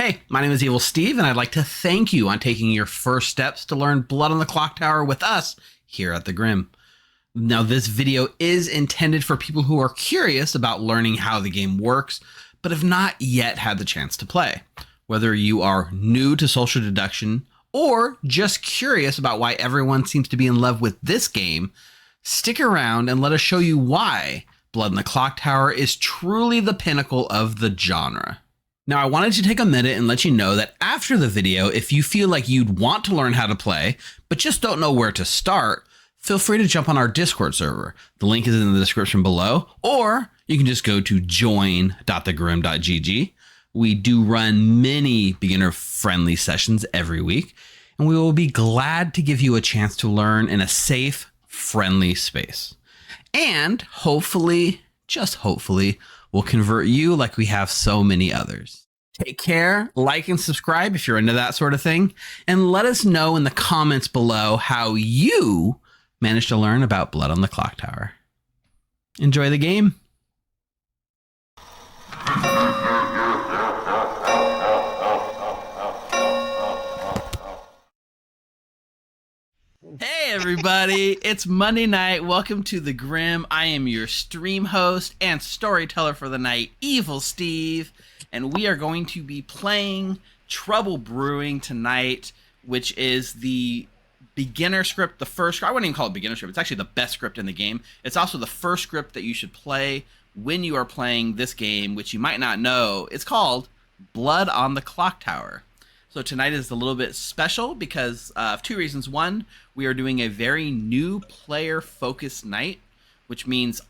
Hey, my name is Evil Steve, and I'd like to thank you on taking your first steps to learn Blood on the Clocktower with us here at the Grim. Now, this video is intended for people who are curious about learning how the game works, but have not yet had the chance to play. Whether you are new to social deduction or just curious about why everyone seems to be in love with this game, stick around and let us show you why Blood on the Clocktower is truly the pinnacle of the genre. Now, I wanted to take a minute and let you know that after the video, if you feel like you'd want to learn how to play, but just don't know where to start, feel free to jump on our Discord server. The link is in the description below, or you can just go to join.thegrim.gg. We do run many beginner-friendly sessions every week, and we will be glad to give you a chance to learn in a safe, friendly space. And hopefully, just hopefully, we'll convert you like we have so many others. Take care, like and subscribe if you're into that sort of thing, and let us know in the comments below how you managed to learn about Blood on the Clocktower. Enjoy the game. Hey everybody, it's Monday night. Welcome to the Grim. I am your stream host and storyteller for the night, Evil Steve, and we are going to be playing Trouble Brewing tonight, which is the beginner script, the first, I wouldn't even call it beginner script, it's actually the best script in the game. It's also the first script that you should play when you are playing this game, which you might not know. It's called Blood on the Clocktower. So tonight is a little bit special because of two reasons. One, we are doing a very new player-focused night, which means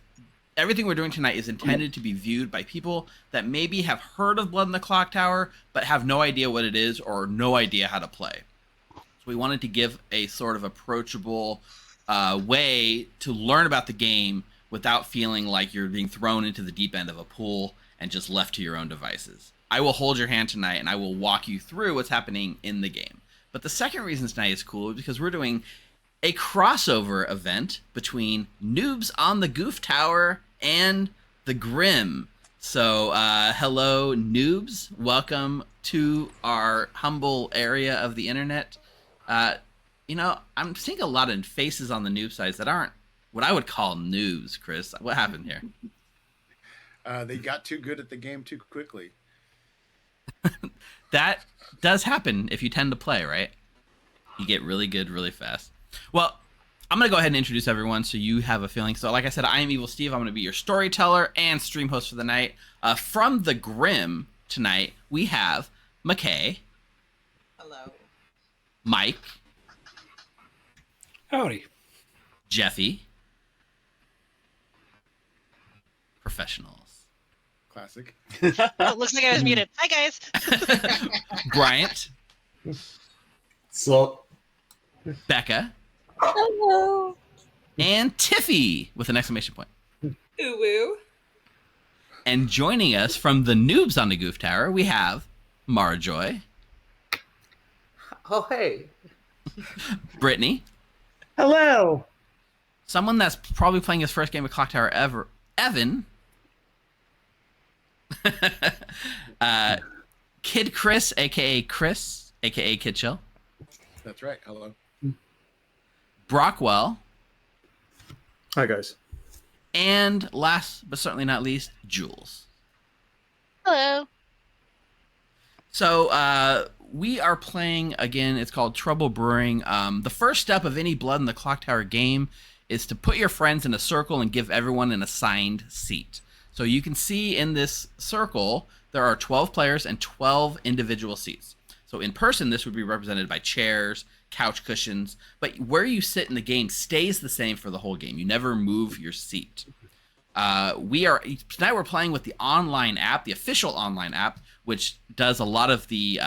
everything we're doing tonight is intended to be viewed by people that maybe have heard of Blood on the Clocktower, but have no idea what it is or no idea how to play. So we wanted to give a sort of approachable way to learn about the game without feeling like you're being thrown into the deep end of a pool and just left to your own devices. I will hold your hand tonight and I will walk you through what's happening in the game. But the second reason tonight is cool is because we're doing a crossover event between Noobs on the Goof Tower and the Grim. So hello Noobs, welcome to our humble area of the internet. You know, I'm seeing a lot of faces on the noob sides that aren't what I would call noobs. Chris, what happened here? They got too good at the game too quickly. That does happen if you tend to play, right? You get really good really fast. Well, I'm going to go ahead and introduce everyone so you have a feeling. So like I said, I am Evil Steve. I'm going to be your storyteller and stream host for the night. From the Grim tonight, we have McKay. Hello. Mike. Howdy. Jeffy. Professionals. Classic. Oh, looks like I was muted. Hi, guys. Bryant. So, Becca. Hello. And Tiffy with an exclamation point. Ooh woo. And joining us from the Noobs on the Goof Tower, we have Marjoy. oh hey. Brittany. Hello. Someone that's probably playing his first game of Clocktower ever, Evan. Kid Chris, aka Kid Chill. That's right. Hello. Brockwell. Hi, guys. And last but certainly not least, Jules. Hello. So we are playing, again, it's called Trouble Brewing. The first step of any Blood in the Clocktower game is to put your friends in a circle and give everyone an assigned seat. So you can see in this circle, there are 12 players and 12 individual seats. So in person, this would be represented by chairs, couch cushions, but where you sit in the game stays the same for the whole game. You never move your seat. Tonight we're playing with the online app, the official online app, which does a lot of the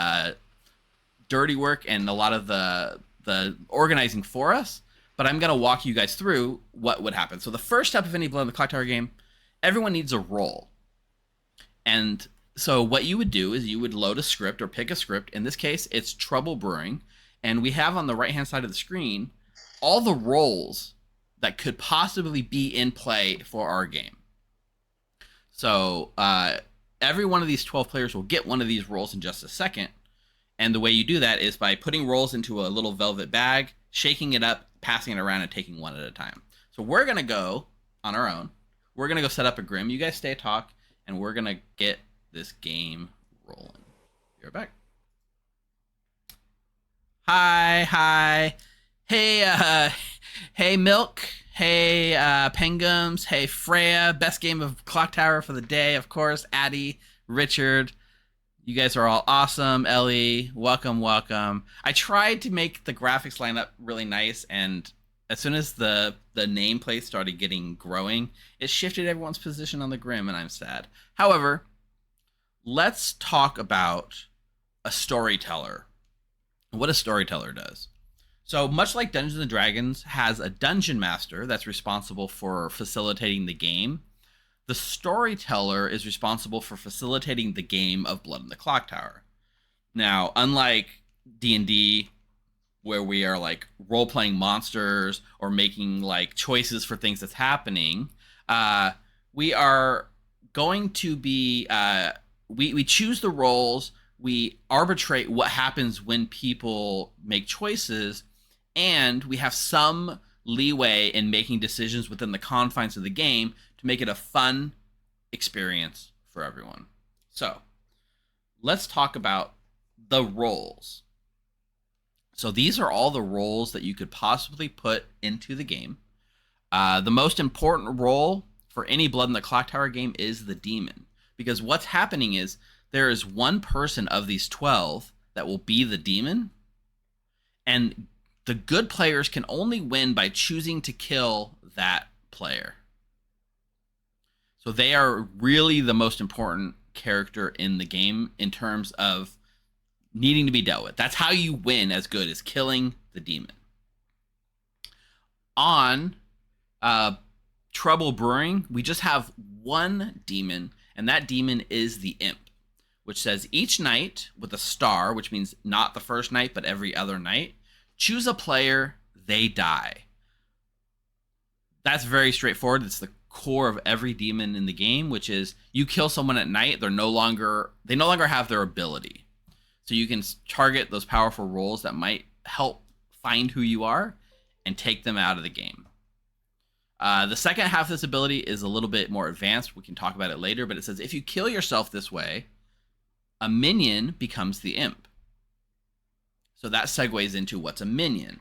dirty work and a lot of the organizing for us. But I'm going to walk you guys through what would happen. So the first step of any Blood in the Clocktower game, everyone needs a role. And so what you would do is you would load a script or pick a script. In this case, it's Trouble Brewing. And we have on the right-hand side of the screen all the roles that could possibly be in play for our game. So every one of these 12 players will get one of these rolls in just a second. And the way you do that is by putting rolls into a little velvet bag, shaking it up, passing it around, and taking one at a time. So we're going to go on our own. We're going to go set up a Grim. You guys stay talk, and we're going to get this game rolling. Be right back. Hi. Hey, Milk. Hey, Pengums. Hey, Freya. Best game of Clocktower for the day, of course. Addie, Richard. You guys are all awesome. Ellie, welcome. I tried to make the graphics line up really nice, and as soon as the nameplate started growing, it shifted everyone's position on the Grim, and I'm sad. However, let's talk about a storyteller. What a storyteller does. So much like Dungeons & Dragons has a dungeon master that's responsible for facilitating the game, the storyteller is responsible for facilitating the game of Blood in the Clocktower. Now, unlike D&D, where we are like role-playing monsters or making like choices for things that's happening, we are going to be we choose the roles, we arbitrate what happens when people make choices, and we have some leeway in making decisions within the confines of the game to make it a fun experience for everyone. So let's talk about the roles. So these are all the roles that you could possibly put into the game. The most important role for any Blood in the Clocktower game is the demon, because what's happening is there is one person of these 12 that will be the demon, and the good players can only win by choosing to kill that player. So they are really the most important character in the game in terms of needing to be dealt with. That's how you win as good, is killing the demon. On Trouble Brewing, we just have one demon, and that demon is the imp, which says each night with a star, which means not the first night, but every other night, choose a player, they die. That's very straightforward. It's the core of every demon in the game, which is you kill someone at night, they no longer have their ability. So you can target those powerful rolls that might help find who you are and take them out of the game. The second half of this ability is a little bit more advanced. We can talk about it later, but it says if you kill yourself this way, a minion becomes the imp. So that segues into what's a minion.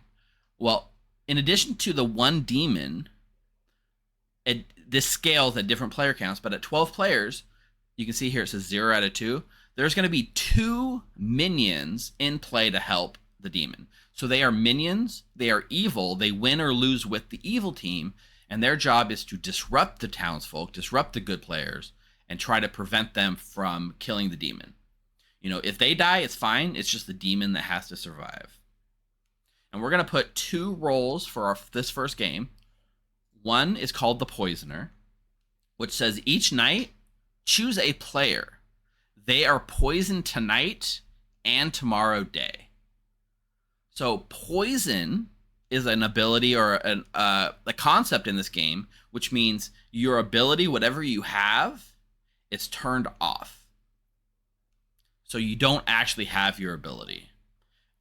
Well, in addition to the one demon, this scales at different player counts, but at 12 players, you can see here it says 0 out of 2. There's going to be 2 minions in play to help the demon. So they are minions, they are evil, they win or lose with the evil team, and their job is to disrupt the townsfolk, disrupt the good players, and try to prevent them from killing the demon. You know, if they die, it's fine. It's just the demon that has to survive. And we're going to put 2 roles for this first game. One is called the Poisoner, which says each night, choose a player. They are poisoned tonight and tomorrow day. So poison is an ability or a concept in this game, which means your ability, whatever you have, is turned off. So you don't actually have your ability.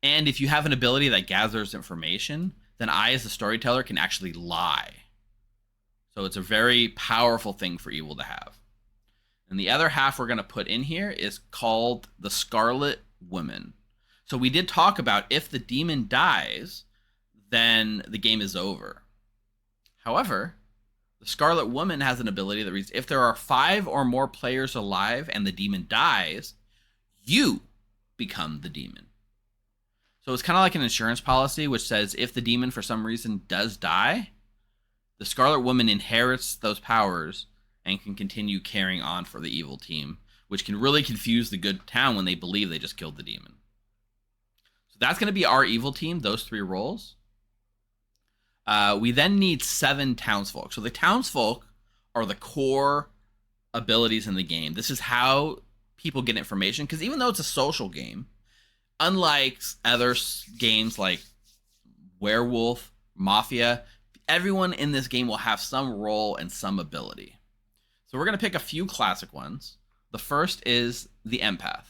And if you have an ability that gathers information, then I, as a storyteller, can actually lie. So it's a very powerful thing for evil to have. And the other half we're going to put in here is called the Scarlet Woman. So we did talk about if the demon dies, then the game is over. However, the Scarlet Woman has an ability that reads, if there are 5 or more players alive and the demon dies, you become the demon. So it's kind of like an insurance policy, which says if the demon for some reason does die, the Scarlet Woman inherits those powers and can continue carrying on for the evil team, which can really confuse the good town when they believe they just killed the demon. So that's going to be our evil team, those 3 roles. We then need 7 townsfolk. So the townsfolk are the core abilities in the game. This is how people get information, because even though it's a social game, unlike other games like Werewolf, Mafia, everyone in this game will have some role and some ability. So we're going to pick a few classic ones. The first is the empath.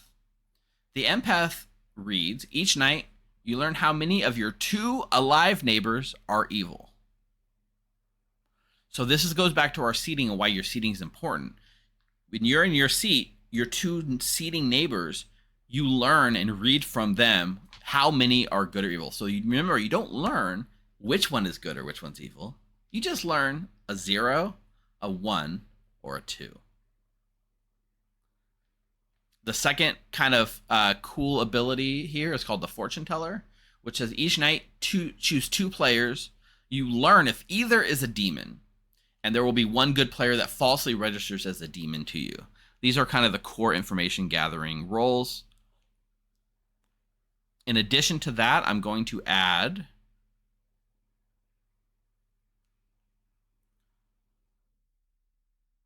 The empath reads, each night you learn how many of your 2 alive neighbors are evil. So this goes back to our seating and why your seating is important. When you're in your seat, your 2 seating neighbors, you learn and read from them how many are good or evil. So you remember, you don't learn which one is good or which one's evil. You just learn a 0, a 1, or a 2. The second kind of cool ability here is called the fortune teller, which says each night choose 2 players. You learn if either is a demon, and there will be 1 good player that falsely registers as a demon to you. These are kind of the core information gathering roles. In addition to that, I'm going to add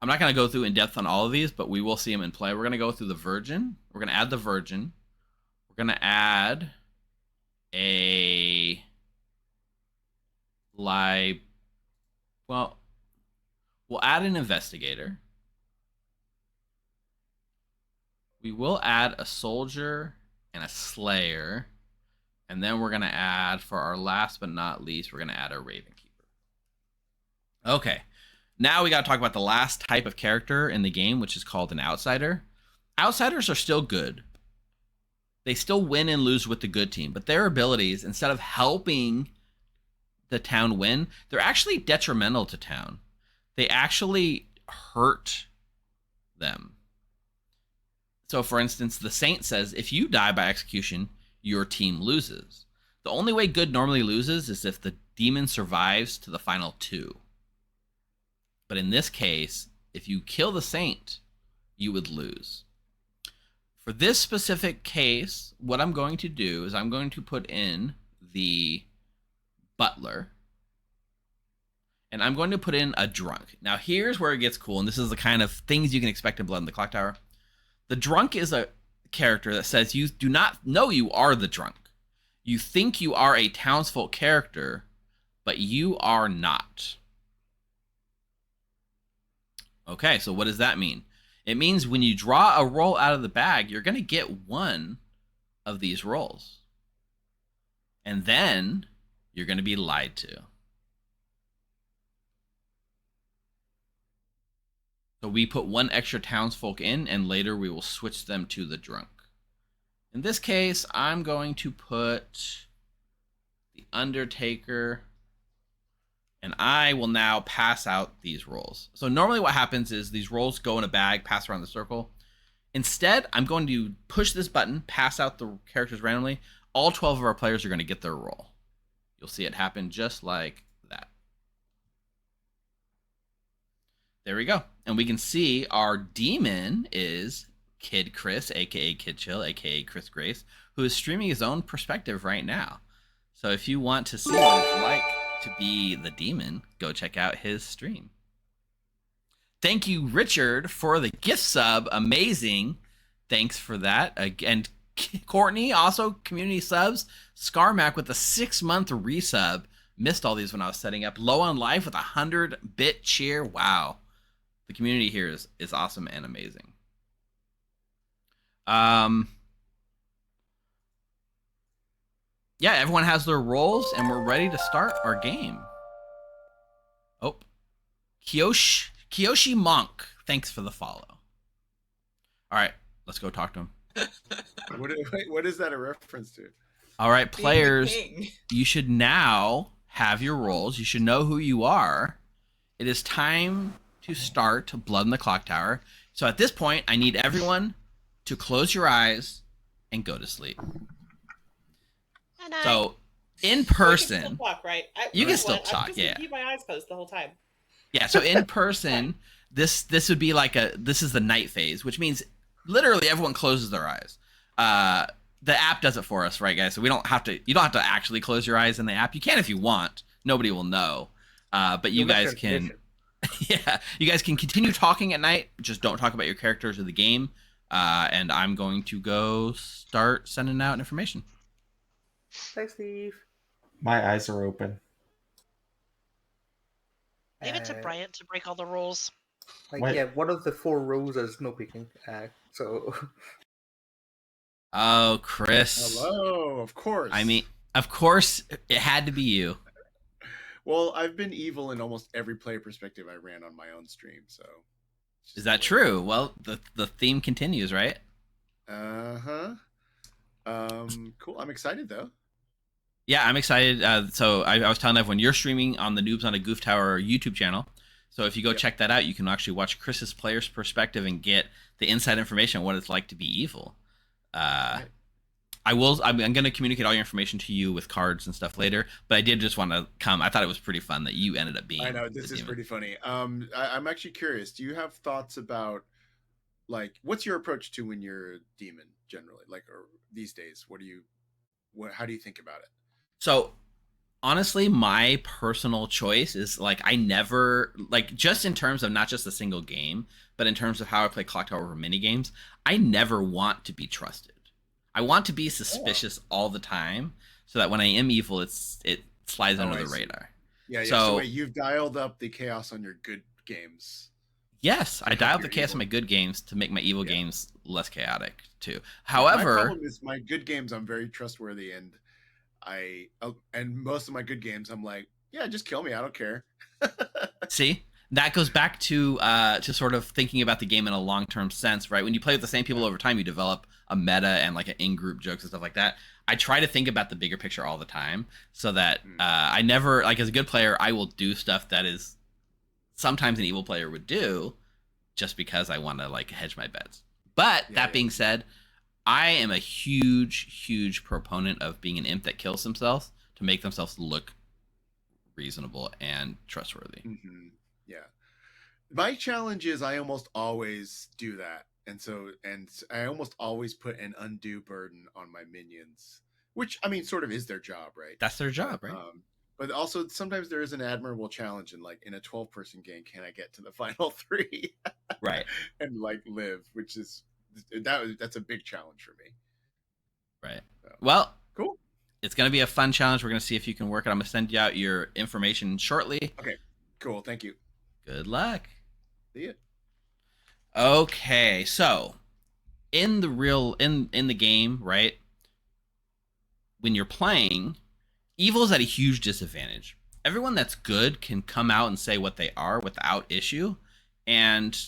I'm not going to go through in depth on all of these, but we will see them in play. We're going to go through the Virgin. We're going to add the Virgin. We're going to add we'll add an investigator. We will add a soldier and a slayer. And then we're going to add, for our last but not least, we're going to add a Raven Keeper. Okay. Now we got to talk about the last type of character in the game, which is called an outsider. Outsiders are still good. They still win and lose with the good team, but their abilities, instead of helping the town win, they're actually detrimental to town. They actually hurt them. So, for instance, the Saint says, if you die by execution, your team loses. The only way good normally loses is if the demon survives to the final 2. But in this case, if you kill the Saint, you would lose. For this specific case, what I'm going to do is I'm going to put in the butler. And I'm going to put in a drunk. Now, here's where it gets cool, and this is the kind of things you can expect in Blood in the Clocktower. The drunk is a character that says you do not know you are the drunk. You think you are a townsfolk character, but you are not. Okay, so what does that mean? It means when you draw a roll out of the bag, you're going to get 1 of these rolls. And then you're going to be lied to. So we put 1 extra townsfolk in, and later we will switch them to the drunk. In this case, I'm going to put the Undertaker, and I will now pass out these rolls. So normally what happens is these rolls go in a bag, pass around the circle. Instead, I'm going to push this button, pass out the characters randomly. All 12 of our players are going to get their roll. You'll see it happen just like that. There we go. And we can see our demon is Kid Chris, aka Kid Chill, aka Chris Grace, who is streaming his own perspective right now. So if you want to see what it's like to be the demon, go check out his stream. Thank you, Richard, for the gift sub. Amazing. Thanks for that. And Courtney, also community subs. Scarmac with a 6-month resub. Missed all these when I was setting up. Low on life with 100-bit cheer. Wow. The community here is awesome and amazing. Yeah, everyone has their roles, and we're ready to start our game. Oh, Kiyoshi Monk, thanks for the follow. All right, let's go talk to him. What is that a reference to? All right, players, you should now have your roles. You should know who you are. It is time to start Blood in the Clocktower. So at this point, I need everyone to close your eyes and go to sleep. So, in person, you can still talk, right? You can still talk, I'm just yeah. keep my eyes closed the whole time. Yeah, so in person, this would be like this is the night phase, which means literally everyone closes their eyes. The app does it for us, right, guys? So you don't have to actually close your eyes in the app. You can if you want. Nobody will know. But you guys can yeah, you guys can continue talking at night. Just don't talk about your characters or the game. And I'm going to go start sending out information. Thanks, Steve. My eyes are open. Leave it to Bryant to break all the rules. Like, Wait. yeah, one of the 4 rows is no picking. So, Oh, Chris. Hello, of course. I mean, of course, it had to be you. well, I've been evil in almost every player perspective I ran on my own stream. So, Is that true? Well, the theme continues, right? Uh-huh. Cool. I'm excited though. Yeah, I'm excited. So I was telling everyone you're streaming on the Noobs on a Goof Tower YouTube channel. So if you go check that out, you can actually watch Chris's player's perspective and get the inside information on what it's like to be evil. Right. I'm going to communicate all your information to you with cards and stuff later. But I did just want to come. I thought it was pretty fun that you ended up being. I know this is pretty funny. I'm actually curious. Do you have thoughts about like what's your approach to when you're a demon generally? Like, or these days, how do you think about it? So honestly, my personal choice is like I never like just in terms of not just a single game, but in terms of how I play Clocktower over mini games, I never want to be trusted. I want to be suspicious all the time, so that when I am evil, it slides under the radar. Yeah. So wait, you've dialed up the chaos on your good games. Yes, I dial up the chaos on my good games to make my evil games less chaotic too. However, my problem is my good games I'm very trustworthy, and and most of my good games I'm like, yeah, just kill me, I don't care. see, that goes back to sort of thinking about the game in a long-term sense, right? When you play with the same people over time, you develop a meta and like an in-group jokes and stuff like that. I try to think about the bigger picture all the time, so that I never like as a good player, I will do stuff that is sometimes an evil player would do, just because I want to like hedge my bets. But that being said, I am a huge proponent of being an imp that kills themselves to make themselves look reasonable and trustworthy. Mm-hmm. Yeah. My challenge is I almost always do that. And I almost always put an undue burden on my minions, which I mean, sort of is their job, right? That's their job, right? But also sometimes there is an admirable challenge in like in a 12-person game, can I get to the final 3? Right. And like live, which is that's a big challenge for me. Right. So, well, cool. It's going to be a fun challenge. We're going to see if you can work it. I'm going to send you out your information shortly. Okay. Cool. Thank you. Good luck. See ya. Okay. So, in the game, right? When you're playing, evil is at a huge disadvantage. Everyone that's good can come out and say what they are without issue, and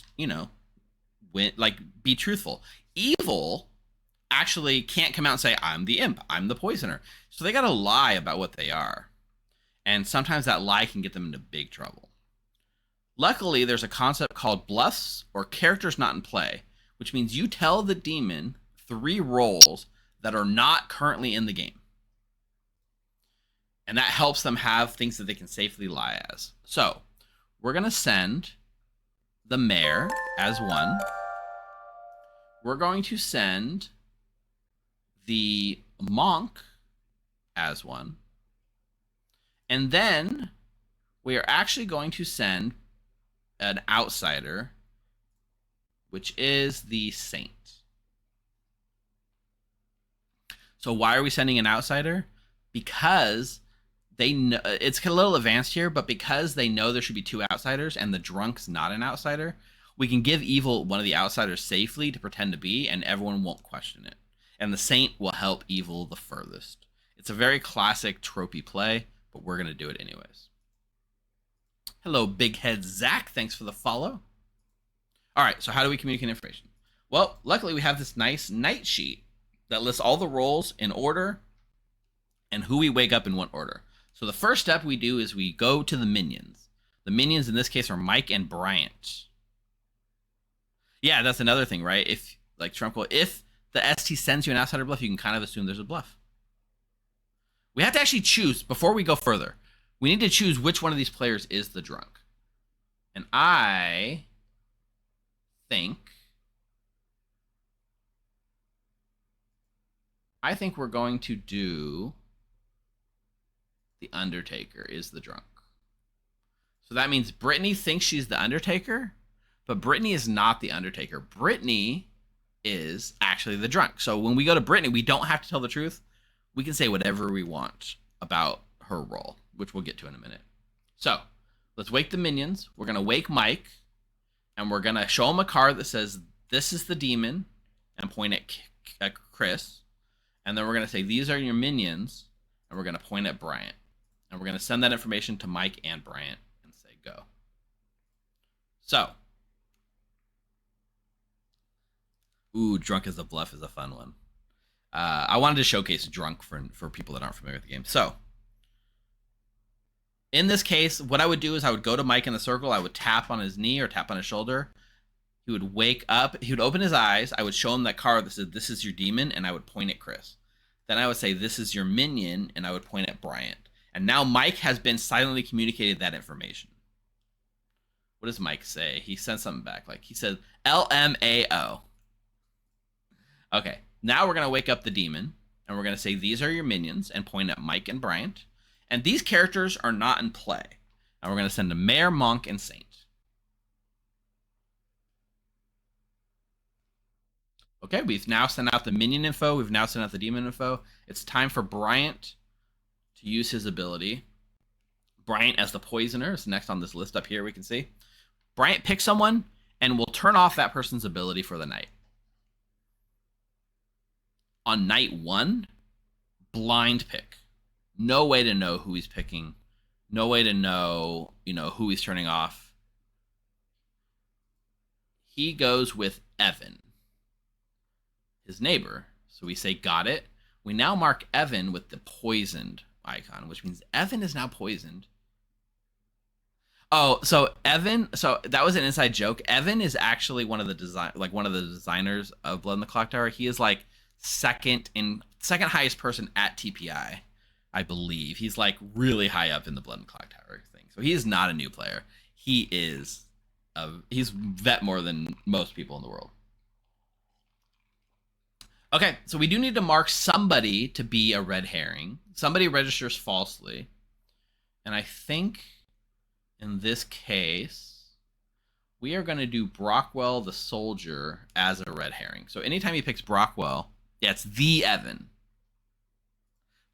be truthful. Evil actually can't come out and say, I'm the imp, I'm the poisoner. So they gotta lie about what they are. And sometimes that lie can get them into big trouble. Luckily, there's a concept called bluffs or characters not in play, which means you tell the demon 3 roles that are not currently in the game. And that helps them have things that they can safely lie as. So, we're gonna send the mayor as 1. We're going to send the monk as 1. And then we are actually going to send an outsider, which is the saint. So why are we sending an outsider? Because they know, it's a little advanced here, but because they know there should be 2 outsiders and the drunk's not an outsider, we can give evil one of the outsiders safely to pretend to be, and everyone won't question it. And the saint will help evil the furthest. It's a very classic tropey play, but we're going to do it anyways. Hello, Big Head Zach. Thanks for the follow. All right, so how do we communicate information? Well, luckily we have this nice night sheet that lists all the roles in order and who we wake up in what order. So the first step we do is we go to the minions. The minions in this case are Mike and Bryant. Yeah, that's another thing, right? If, like Trump will, if the ST sends you an outsider bluff, you can kind of assume there's a bluff. We have to actually choose, before we go further, we need to choose which one of these players is the drunk. And I think we're going to do the Undertaker is the drunk. So that means Brittany thinks she's the Undertaker, but Brittany is not the Undertaker. Brittany is actually the drunk. So when we go to Brittany, we don't have to tell the truth. We can say whatever we want about her role, which we'll get to in a minute. So let's wake the minions. We're going to wake Mike, and we're gonna show him a card that says this is the demon, and point at Chris, and then we're gonna say these are your minions, and we're gonna point at Bryant, and we're gonna send that information to Mike and Bryant and say go. So, ooh, drunk as a bluff is a fun one. I wanted to showcase drunk for people that aren't familiar with the game. So, in this case, what I would do is I would go to Mike in the circle. I would tap on his knee or tap on his shoulder. He would wake up. He would open his eyes. I would show him that card that said, this is your demon, and I would point at Chris. Then I would say, this is your minion, and I would point at Bryant. And now Mike has been silently communicated that information. What does Mike say? He sent something back. Like, he said, LMAO. Okay, now we're going to wake up the demon, and we're going to say, these are your minions, and point at Mike and Bryant. And these characters are not in play. And we're going to send to Mayor, Monk, and Saint. Okay, we've now sent out the minion info. We've now sent out the demon info. It's time for Bryant to use his ability. Bryant as the poisoner is next on this list up here, we can see. Bryant picks someone, and we'll turn off that person's ability for the night. On night 1, blind pick. No way to know who he's picking. No way to know, who he's turning off. He goes with Evan, his neighbor. So we say, got it. We now mark Evan with the poisoned icon, which means Evan is now poisoned. Oh, so Evan, so that was an inside joke. Evan is actually one of the designers of Blood in the Clocktower. He is like second highest person at TPI. I believe he's like really high up in the Blood and Clocktower thing. So he is not a new player. He's vet more than most people in the world. Okay, so we do need to mark somebody to be a red herring. Somebody registers falsely. And I think in this case, we are going to do Brockwell the soldier as a red herring. So anytime he picks Brockwell, yeah, it's the Evan.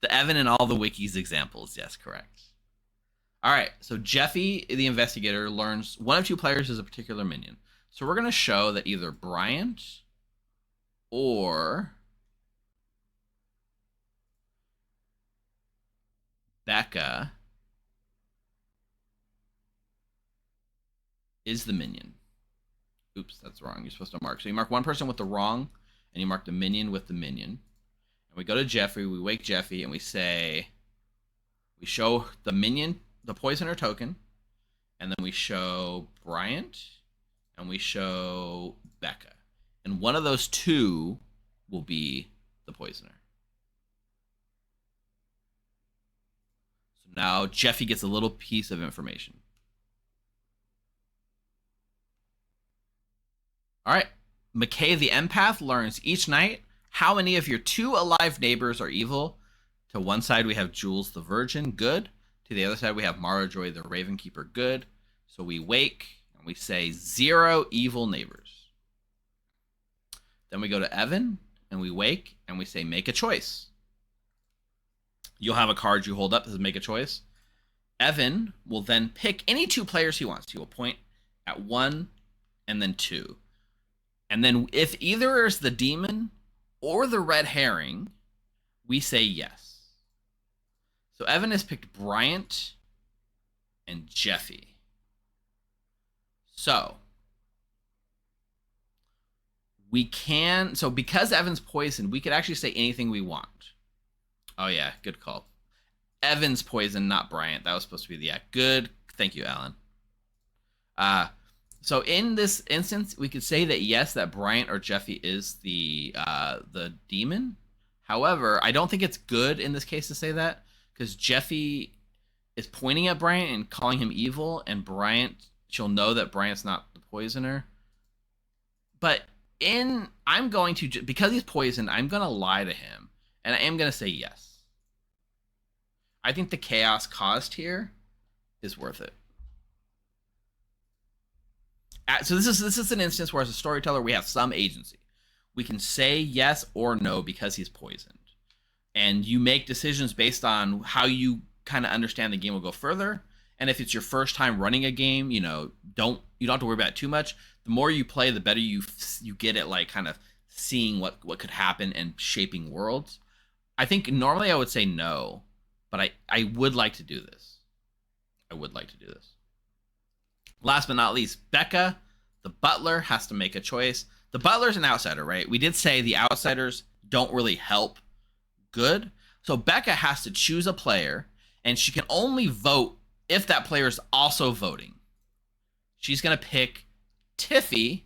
The Evan in all the wikis examples. Yes, correct. All right, so Jeffy, the investigator, learns one of 2 players is a particular minion. So we're going to show that either Bryant or Becca is the minion. Oops, that's wrong. You're supposed to mark. So you mark one person with the wrong, and you mark the minion with the minion. And we go to Jeffrey, we wake Jeffy, and we show the minion, the poisoner token, and then we show Bryant, and we show Becca. And one of those 2 will be the poisoner. So now Jeffy gets a little piece of information. All right. McKay the empath learns each night how many of your 2 alive neighbors are evil. To one side we have Jules the Virgin, good. To the other side we have Marajoy the Ravenkeeper, good. So we wake and we say 0 evil neighbors. Then we go to Evan and we wake and we say make a choice. You'll have a card you hold up that says make a choice. Evan will then pick any 2 players he wants. He will point at 1 and then 2. And then if either is the demon or the red herring, we say yes. So Evan has picked Bryant and Jeffy. So because Evan's poisoned, we could actually say anything we want. Oh yeah, good call. Evan's poisoned, not Bryant. That was supposed to be the act. Good. Thank you, Alan. So in this instance, we could say that yes, that Bryant or Jeffy is the demon. However, I don't think it's good in this case to say that, because Jeffy is pointing at Bryant and calling him evil, and she'll know that Bryant's not the poisoner. But because he's poisoned, I'm going to lie to him, and I am going to say yes. I think the chaos caused here is worth it. So this is an instance where as a storyteller, we have some agency. We can say yes or no because he's poisoned. And you make decisions based on how you kind of understand the game will go further. And if it's your first time running a game, you don't have to worry about it too much. The more you play, the better you get at like kind of seeing what could happen and shaping worlds. I think normally I would say no, but I would like to do this. I would like to do this. Last but not least, Becca, the butler, has to make a choice. The butler's an outsider, right? We did say the outsiders don't really help good. So Becca has to choose a player, and she can only vote if that player is also voting. She's going to pick Tiffy.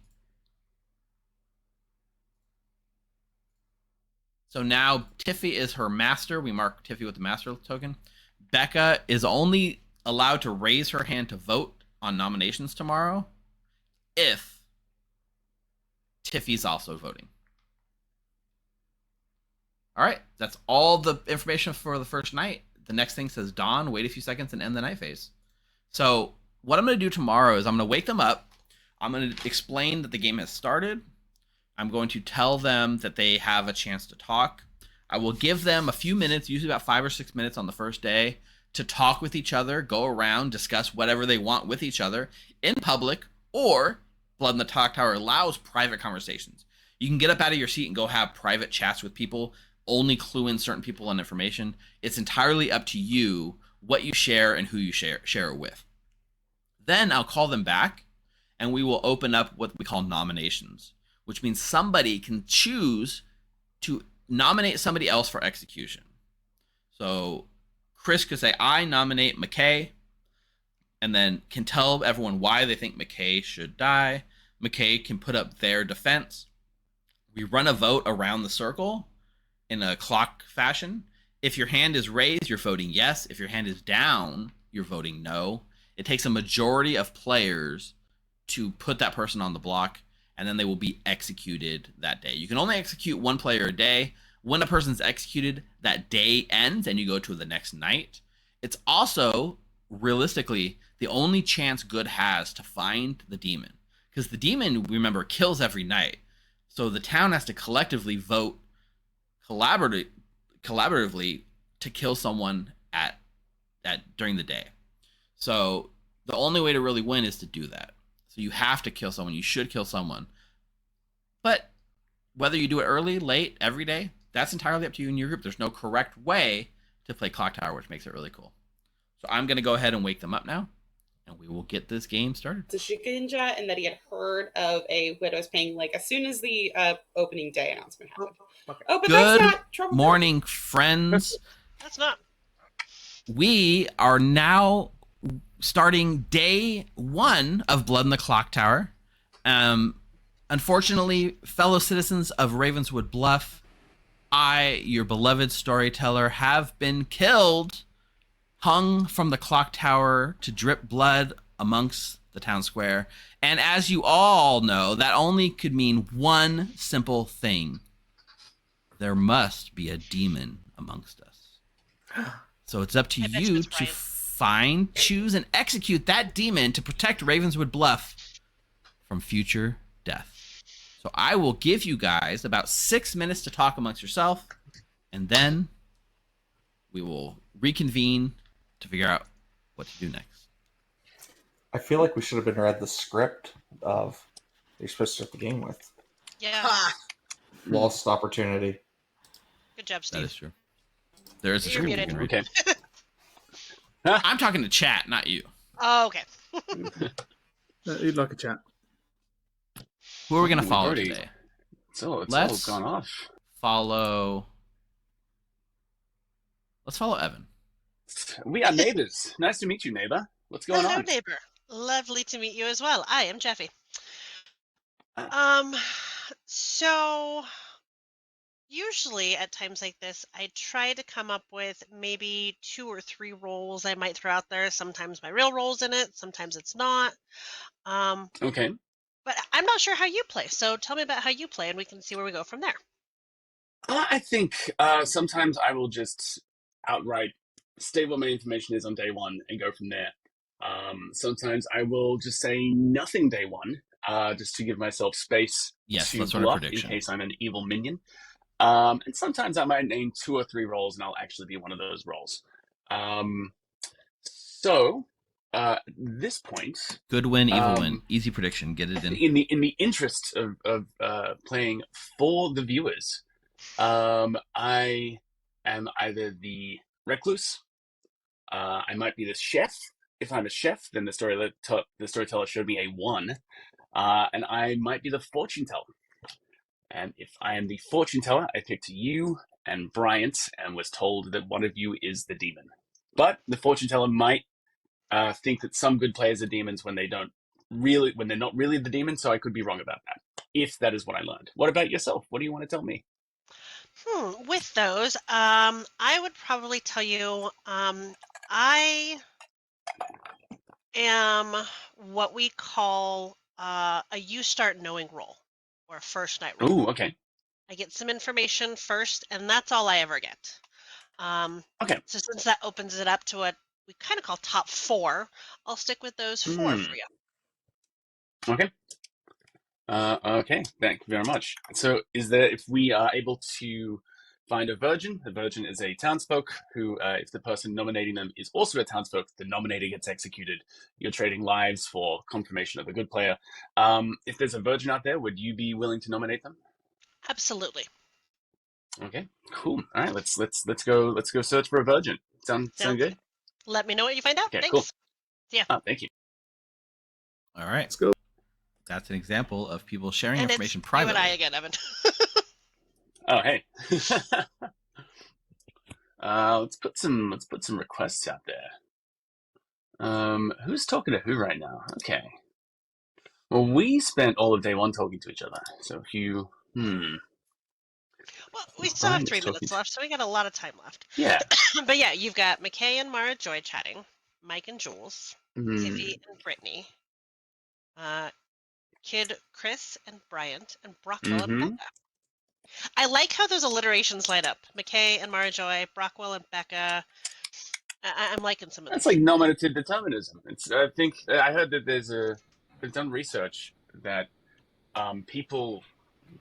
So now Tiffy is her master. We mark Tiffy with the master token. Becca is only allowed to raise her hand to vote on nominations tomorrow if Tiffy's also voting. All right, that's all the information for the first night. The next thing says dawn, wait a few seconds, and end the night phase. So what I'm going to do tomorrow is I'm going to wake them up. I'm going to explain that the game has started. I'm going to tell them that they have a chance to talk. I will give them a few minutes, usually about 5 or 6 minutes on the first day, to talk with each other, go around, discuss whatever they want with each other in public, or Blood in the Clocktower allows private conversations. You can get up out of your seat and go have private chats with people, only clue in certain people and information. It's entirely up to you what you share and who you share it with. Then I'll call them back, and we will open up what we call nominations, which means somebody can choose to nominate somebody else for execution. So Chris could say, I nominate McKay, and then can tell everyone why they think McKay should die. McKay can put up their defense. We run a vote around the circle in a clock fashion. If your hand is raised, you're voting yes. If your hand is down, you're voting no. It takes a majority of players to put that person on the block, and then they will be executed that day. You can only execute one player a day. When a person's executed, that day ends and you go to the next night. It's also, realistically, the only chance good has to find the demon. Because the demon, remember, kills every night. So the town has to collectively vote collaboratively to kill someone at during the day. So the only way to really win is to do that. So you have to kill someone. You should kill someone. But whether you do it early, late, every day, that's entirely up to you and your group. There's no correct way to play Clocktower, which makes it really cool. So I'm going to go ahead and wake them up now, and we will get this game started. To Shikinja, and that he had heard of a widow's paying like as soon as the opening day announcement happened. Okay. Oh, but Good that's not Trouble morning, friends. That's not. We are now starting day 1 of Blood in the Clocktower. Unfortunately, fellow citizens of Ravenswood Bluff, I, your beloved storyteller, have been killed, hung from the clock tower to drip blood amongst the town square. And as you all know, that only could mean one simple thing. There must be a demon amongst us. So it's up to I bet you that's to right. find, choose, and execute that demon to protect Ravenswood Bluff from future death. So I will give you guys about 6 minutes to talk amongst yourself, and then we will reconvene to figure out what to do next. I feel like we should have been read the script of you're supposed to start the game with. Yeah. Lost opportunity. Good job, That Steve. is true. There is a You're script you muted. can read. Okay. I'm talking to chat, not you. Oh, okay. You'd like a chat. Who are we going to We've follow already- today? So it's Let's- all gone off. Let's follow Evan. We are neighbors. Nice to meet you, neighbor. What's going Hello, on? neighbor. Lovely to meet you as well. I am Jeffy. Uh. So usually at times like this, I try to come up with maybe 2 or 3 roles I might throw out there. Sometimes my real role's in it, sometimes it's not. Okay. But I'm not sure how you play. So tell me about how you play, and we can see where we go from there. I think sometimes I will just outright state what my information is on day 1 and go from there. Sometimes I will just say nothing day 1, just to give myself space Yes, to that's sort of bluff in prediction. case I'm an evil minion. And sometimes I might name 2 or 3 roles, and I'll actually be one of those roles. So this point, Good win, evil win. Easy prediction. Get it in. in the interest of playing for the viewers, I am either the recluse. I might be the chef. If I'm a chef, then the storyteller showed me a 1. And I might be the fortune teller. And if I am the fortune teller, I picked you and Bryant and was told that one of you is the demon. But the fortune teller might think that some good players are demons when they're not really the demon, so I could be wrong about that, if that is what I learned. What about yourself? What do you want to tell me? With those, I would probably tell you I am what we call a you start knowing roll, or a first night roll. Ooh, okay. I get some information first, and that's all I ever get. Okay. So since that opens it up to what we kind of call top 4, I'll stick with those 4 for you. Okay. Okay, thank you very much. So if we are able to find a virgin is a townsfolk who, if the person nominating them is also a townsfolk, the nominator gets executed. You're trading lives for confirmation of a good player. If there's a virgin out there, would you be willing to nominate them? Absolutely. Okay, cool. All right, let's go search for a virgin. Sound good? Let me know what you find out. Okay, Thanks. cool. Yeah. Thank you. All right. Let's go. That's an example of people sharing And information it's privately. you and I again, Evan. Oh, hey. Let's put some requests out there. Who's talking to who right now? Okay. Well, we spent all of day 1 talking to each other. So if you Well, we still have Brian is 3 talking minutes to- left, so we got a lot of time left. Yeah. But yeah, you've got McKay and Mara Joy chatting, Mike and Jules, Tiffy and Brittany, Kid Chris and Bryant, and Brockwell and Becca. I like how those alliterations light up. McKay and Mara Joy, Brockwell and Becca. I'm liking some of That's these. like nominative determinism. I think I heard that they've done research that people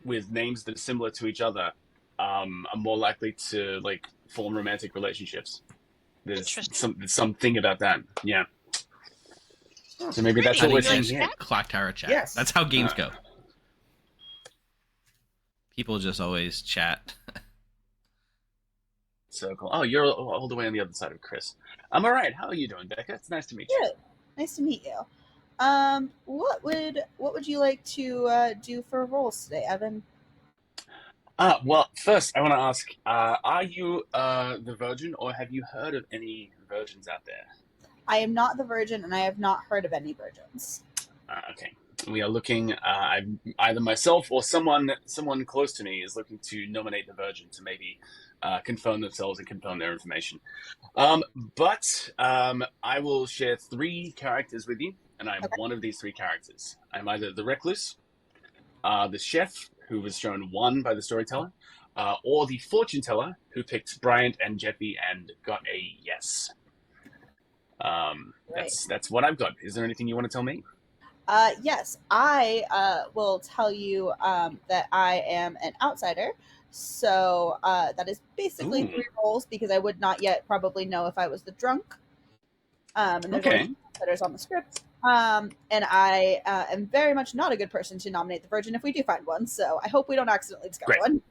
with names that are similar to each other are more likely to like form romantic relationships. There's something about that. Yeah. So maybe that's what we're seeing here. Clocktower chat. Yes. That's how games go. People just always chat. Circle. Oh, you're all the way on the other side of Chris. I'm all right. How are you doing, Becca? It's nice to meet you. Good. Nice to meet you. What would you like to do for roles today, Evan? Well, first I want to ask: are you the virgin, or have you heard of any virgins out there? I am not the virgin, and I have not heard of any virgins. Okay. We are looking. Either myself or someone close to me is looking to nominate the virgin to maybe confirm themselves and confirm their information. But I will share 3 characters with you, and I'm one of these 3 characters. I'm either the recluse, the chef, who was shown 1 by the storyteller, or the fortune teller, who picked Bryant and Jeffy and got a yes. That's what I've got. Is there anything you want to tell me? Yes, I will tell you that I am an outsider. So that is basically 3 roles, because I would not yet probably know if I was the drunk. And there's only outsiders on the script. And I am very much not a good person to nominate the virgin if we do find one. So I hope we don't accidentally discover one.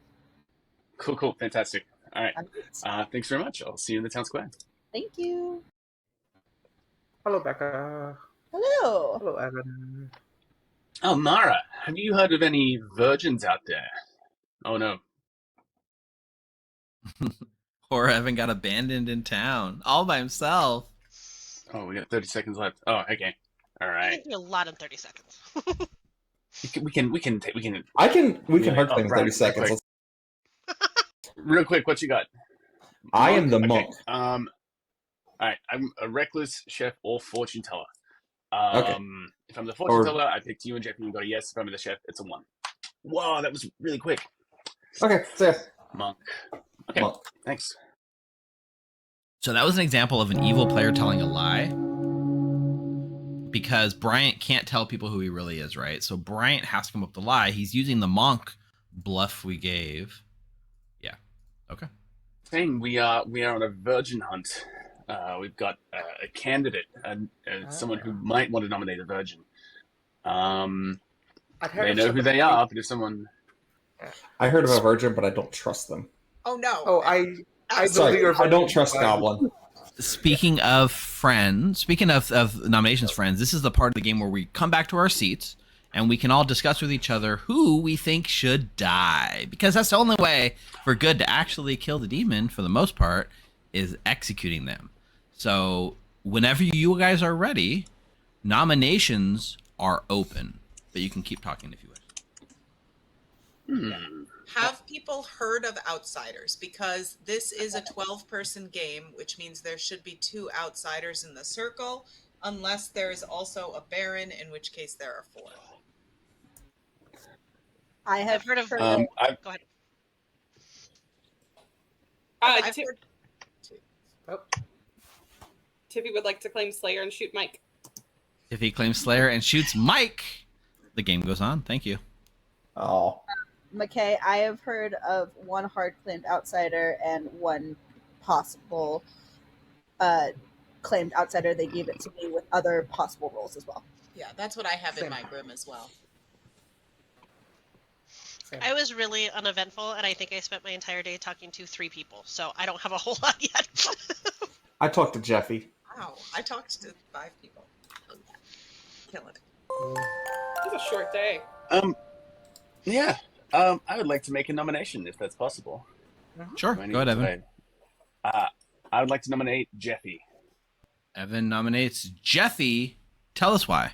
Cool. Fantastic. All right. Thanks very much. I'll see you in the town square. Thank you. Hello, Becca. Hello. Hello, Evan. Oh, Mara, have you heard of any virgins out there? Oh, no. Or Evan got abandoned in town all by himself. Oh, we got 30 seconds left. Oh, okay. All right. You can do a lot in 30 seconds. We can. We can hurt things in 30 seconds. Real quick, what you got? I am the monk. All right, I'm a recluse, chef, or fortune teller. If I'm the fortune teller, I picked you and Jeffy. You got a yes. If I'm the chef, it's a 1. Whoa, that was really quick. Okay, so yeah. Monk. Okay, Monk. Thanks. So that was an example of an evil player telling a lie, because Bryant can't tell people who he really is, right? So Bryant has to come up with the lie. He's using the monk bluff we gave. Yeah. Okay. Saying we are on a virgin hunt. We've got a candidate, someone who might want to nominate a virgin. I've heard They of know who somebody they are, but if someone... I heard of a virgin, but I don't trust them. Oh no! Oh, I know Sorry, you're I don't trust Goblin. Speaking of friends, speaking of nominations friends, this is the part of the game where we come back to our seats and we can all discuss with each other who we think should die. Because that's the only way for good to actually kill the demon, for the most part, is executing them. So whenever you guys are ready, nominations are open. But you can keep talking if you wish. Have people heard of Outsiders? Because this is a 12-person game, which means there should be 2 outsiders in the circle, unless there is also a Baron, in which case there are 4. I have I've heard of. heard Go of ahead. I've heard... Oh. Tippy would like to claim Slayer and shoot Mike. If he claims Slayer and shoots Mike, the game goes on. Thank you. Oh. McKay, I have heard of 1 hard claimed outsider and 1 possible claimed outsider. They gave it to me with other possible roles as well. Yeah, that's what I have in my room as well. I was really uneventful, and I think I spent my entire day talking to 3 people, so I don't have a whole lot yet. I talked to Jeffy. Wow, I talked to 5 people. Killing it. It was a short day. Yeah. I would like to make a nomination, if that's possible. Sure. Go ahead, Evan. I would like to nominate Jeffy. Evan nominates Jeffy. Tell us why.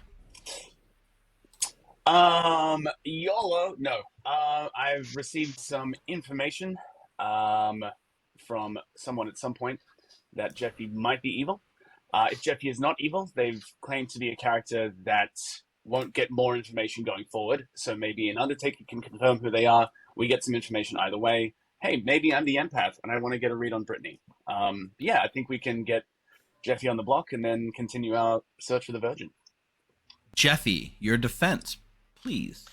YOLO. No. I've received some information from someone at some point that Jeffy might be evil. If Jeffy is not evil, they've claimed to be a character that won't get more information going forward. So maybe an Undertaker can confirm who they are. We get some information either way. Hey, maybe I'm the empath and I want to get a read on Brittany. Yeah, I think we can get Jeffy on the block and then continue our search for the Virgin. Jeffy, your defense, please.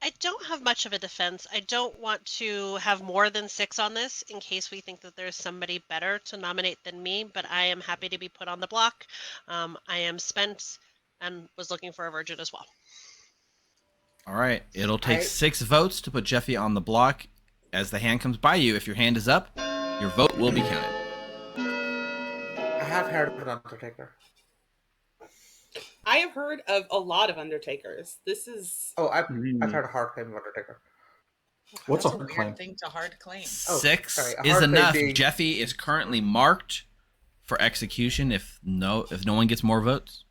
I don't have much of a defense. I don't want to have more than 6 on this in case we think that there's somebody better to nominate than me, but I am happy to be put on the block. I am spent and was looking for a virgin as well. All right. It'll take 6 votes to put Jeffy on the block. As the hand comes by you, if your hand is up, your vote will be counted. I have heard of an Undertaker. I have heard of a lot of Undertakers. This is... Oh, I've heard a hard claim of Undertaker. What's That's a hard weird claim? thing to hard claim. 6 sorry, a is hard claim enough. being- Jeffy is currently marked for execution if no one gets more votes.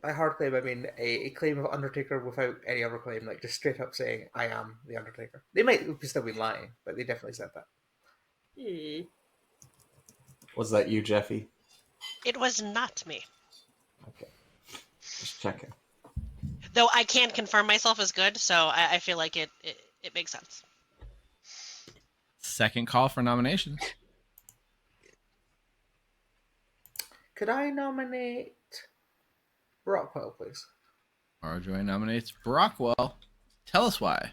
By hard claim, I mean a claim of Undertaker without any other claim, like just straight up saying, I am the Undertaker. They might still be lying, but they definitely said that. Was that you, Jeffy? It was not me. Okay. Just checking. Though I can confirm myself as good, so I feel like it makes sense. Second call for nominations. Could I nominate Rockwell, please? Marjorie nominates Brockwell. Tell us why.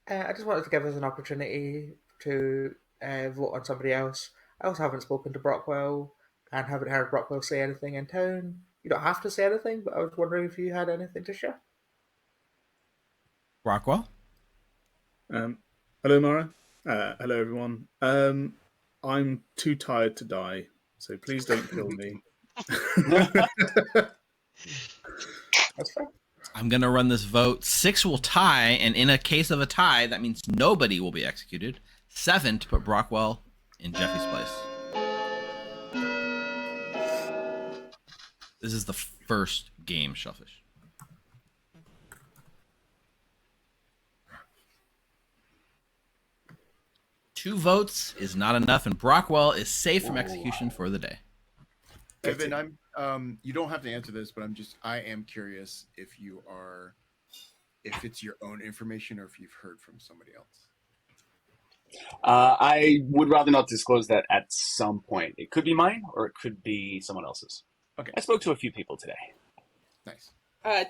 I just wanted to give us an opportunity to vote on somebody else. I also haven't spoken to Brockwell and haven't heard Brockwell say anything in town. You don't have to say anything, but I was wondering if you had anything to share. Brockwell? Hello, Mara. Hello, everyone. I'm too tired to die, so please don't kill me. That's fair. I'm going to run this vote. 6 will tie, and in a case of a tie, that means nobody will be executed. 7 to put Brockwell in Jeffy's place. This is the first game, Shellfish. Two votes is not enough, and Brockwell is safe from execution for the day. Evan, you don't have to answer this, but I am curious if it's your own information or if you've heard from somebody else. I would rather not disclose that at some point. It could be mine or it could be someone else's. Okay. I spoke to a few people today. Nice.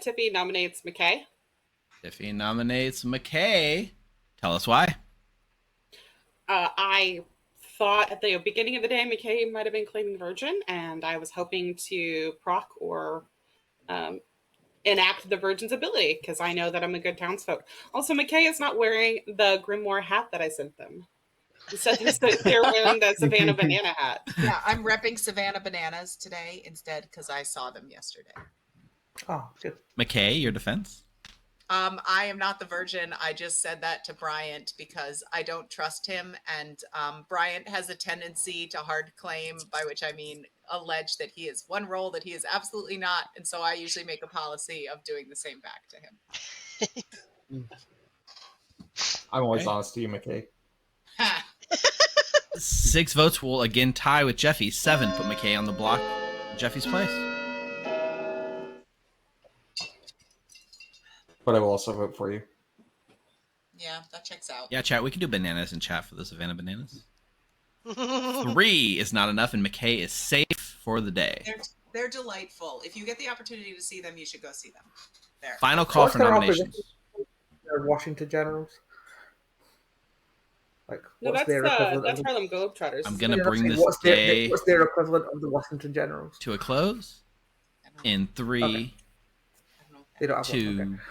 Tippy nominates McKay. Tiffy nominates McKay. Tell us why. I thought at the beginning of the day McKay might have been claiming Virgin, and I was hoping to proc or enact the Virgin's ability because I know that I'm a good townsfolk. Also, McKay is not wearing the Grimoire hat that I sent them. Instead, they're wearing the Savannah Banana hat. Yeah, I'm repping Savannah Bananas today instead because I saw them yesterday. Oh, good. McKay, your defense? I am not the Virgin. I just said that to Bryant because I don't trust him. And Bryant has a tendency to hard claim, by which I mean allege that he is one role that he is absolutely not. And so I usually make a policy of doing the same back to him. I'm always honest to you, McKay. 6 votes will again tie with Jeffy. 7 put McKay on the block in Jeffy's place. But I will also vote for you. Yeah, that checks out. Yeah, chat, we can do bananas in chat for the Savannah Bananas. 3 is not enough, and McKay is safe for the day. They're delightful. If you get the opportunity to see them, you should go see them. There. Final call for nominations. They're Washington Generals. Like, No, what's their equivalent? that's Harlem Globetrotters. I'm going to bring this what's day their equivalent of the Washington Generals? to a close in 3, Okay. They don't have 2, one. Okay.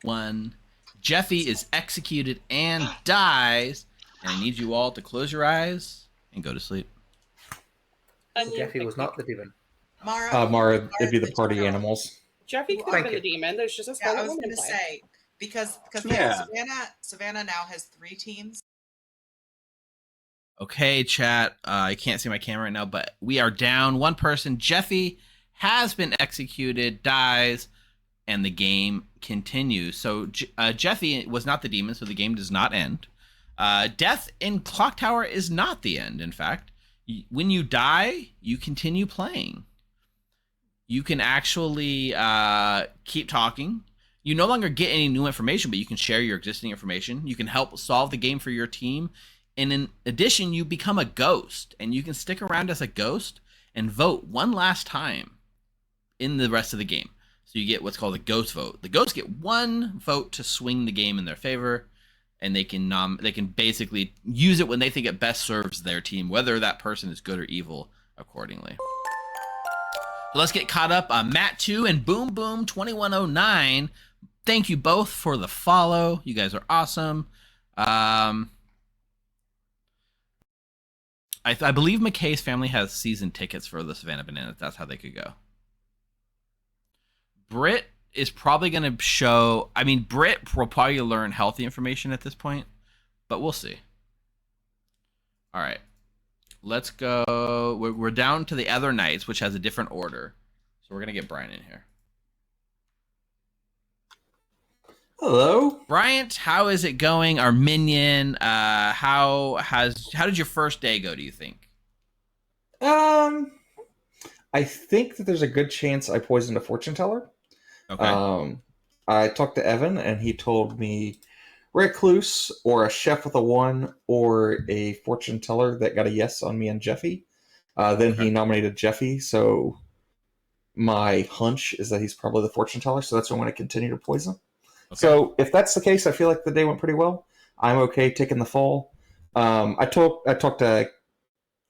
1. Jeffy is executed and dies, and I need you all to close your eyes and go to sleep. So Jeffy was not the demon. Mara, it'd be the party animals. Jeffy could have been the demon. There's just a Yeah, I Scarlet was Woman going to play. say because Yeah. Savannah now has 3 teams. Okay, chat. I can't see my camera right now, but we are down 1 person. Jeffy has been executed, dies, and the game continues. So Jeffy was not the demon, so the game does not end. Death in Clocktower is not the end, in fact. When you die, you continue playing. You can actually keep talking. You no longer get any new information, but you can share your existing information. You can help solve the game for your team. And in addition, you become a ghost, and you can stick around as a ghost and vote one last time in the rest of the game. So you get what's called a ghost vote. The ghosts get 1 vote to swing the game in their favor, and they can basically use it when they think it best serves their team, whether that person is good or evil accordingly. So let's get caught up. Matt 2 and Boom Boom 2109. Thank you both for the follow. You guys are awesome. I believe McKay's family has season tickets for the Savannah Bananas. That's how they could go. Britt is probably going to show... I mean, Britt will probably learn healthy information at this point, but we'll see. All right. Let's go... We're down to the other knights, which has a different order. So we're going to get Brian in here. Hello. Bryant, how is it going? Our minion, how did your first day go, do you think? I think that there's a good chance I poisoned a fortune teller. Okay. I talked to Evan, and he told me recluse or a chef with a 1 or a fortune teller that got a yes on me and Jeffy. Then he nominated Jeffy, so my hunch is that he's probably the fortune teller, so that's why I'm going to continue to poison. Okay. So if that's the case, I feel like the day went pretty well. I'm okay taking the fall. I talked to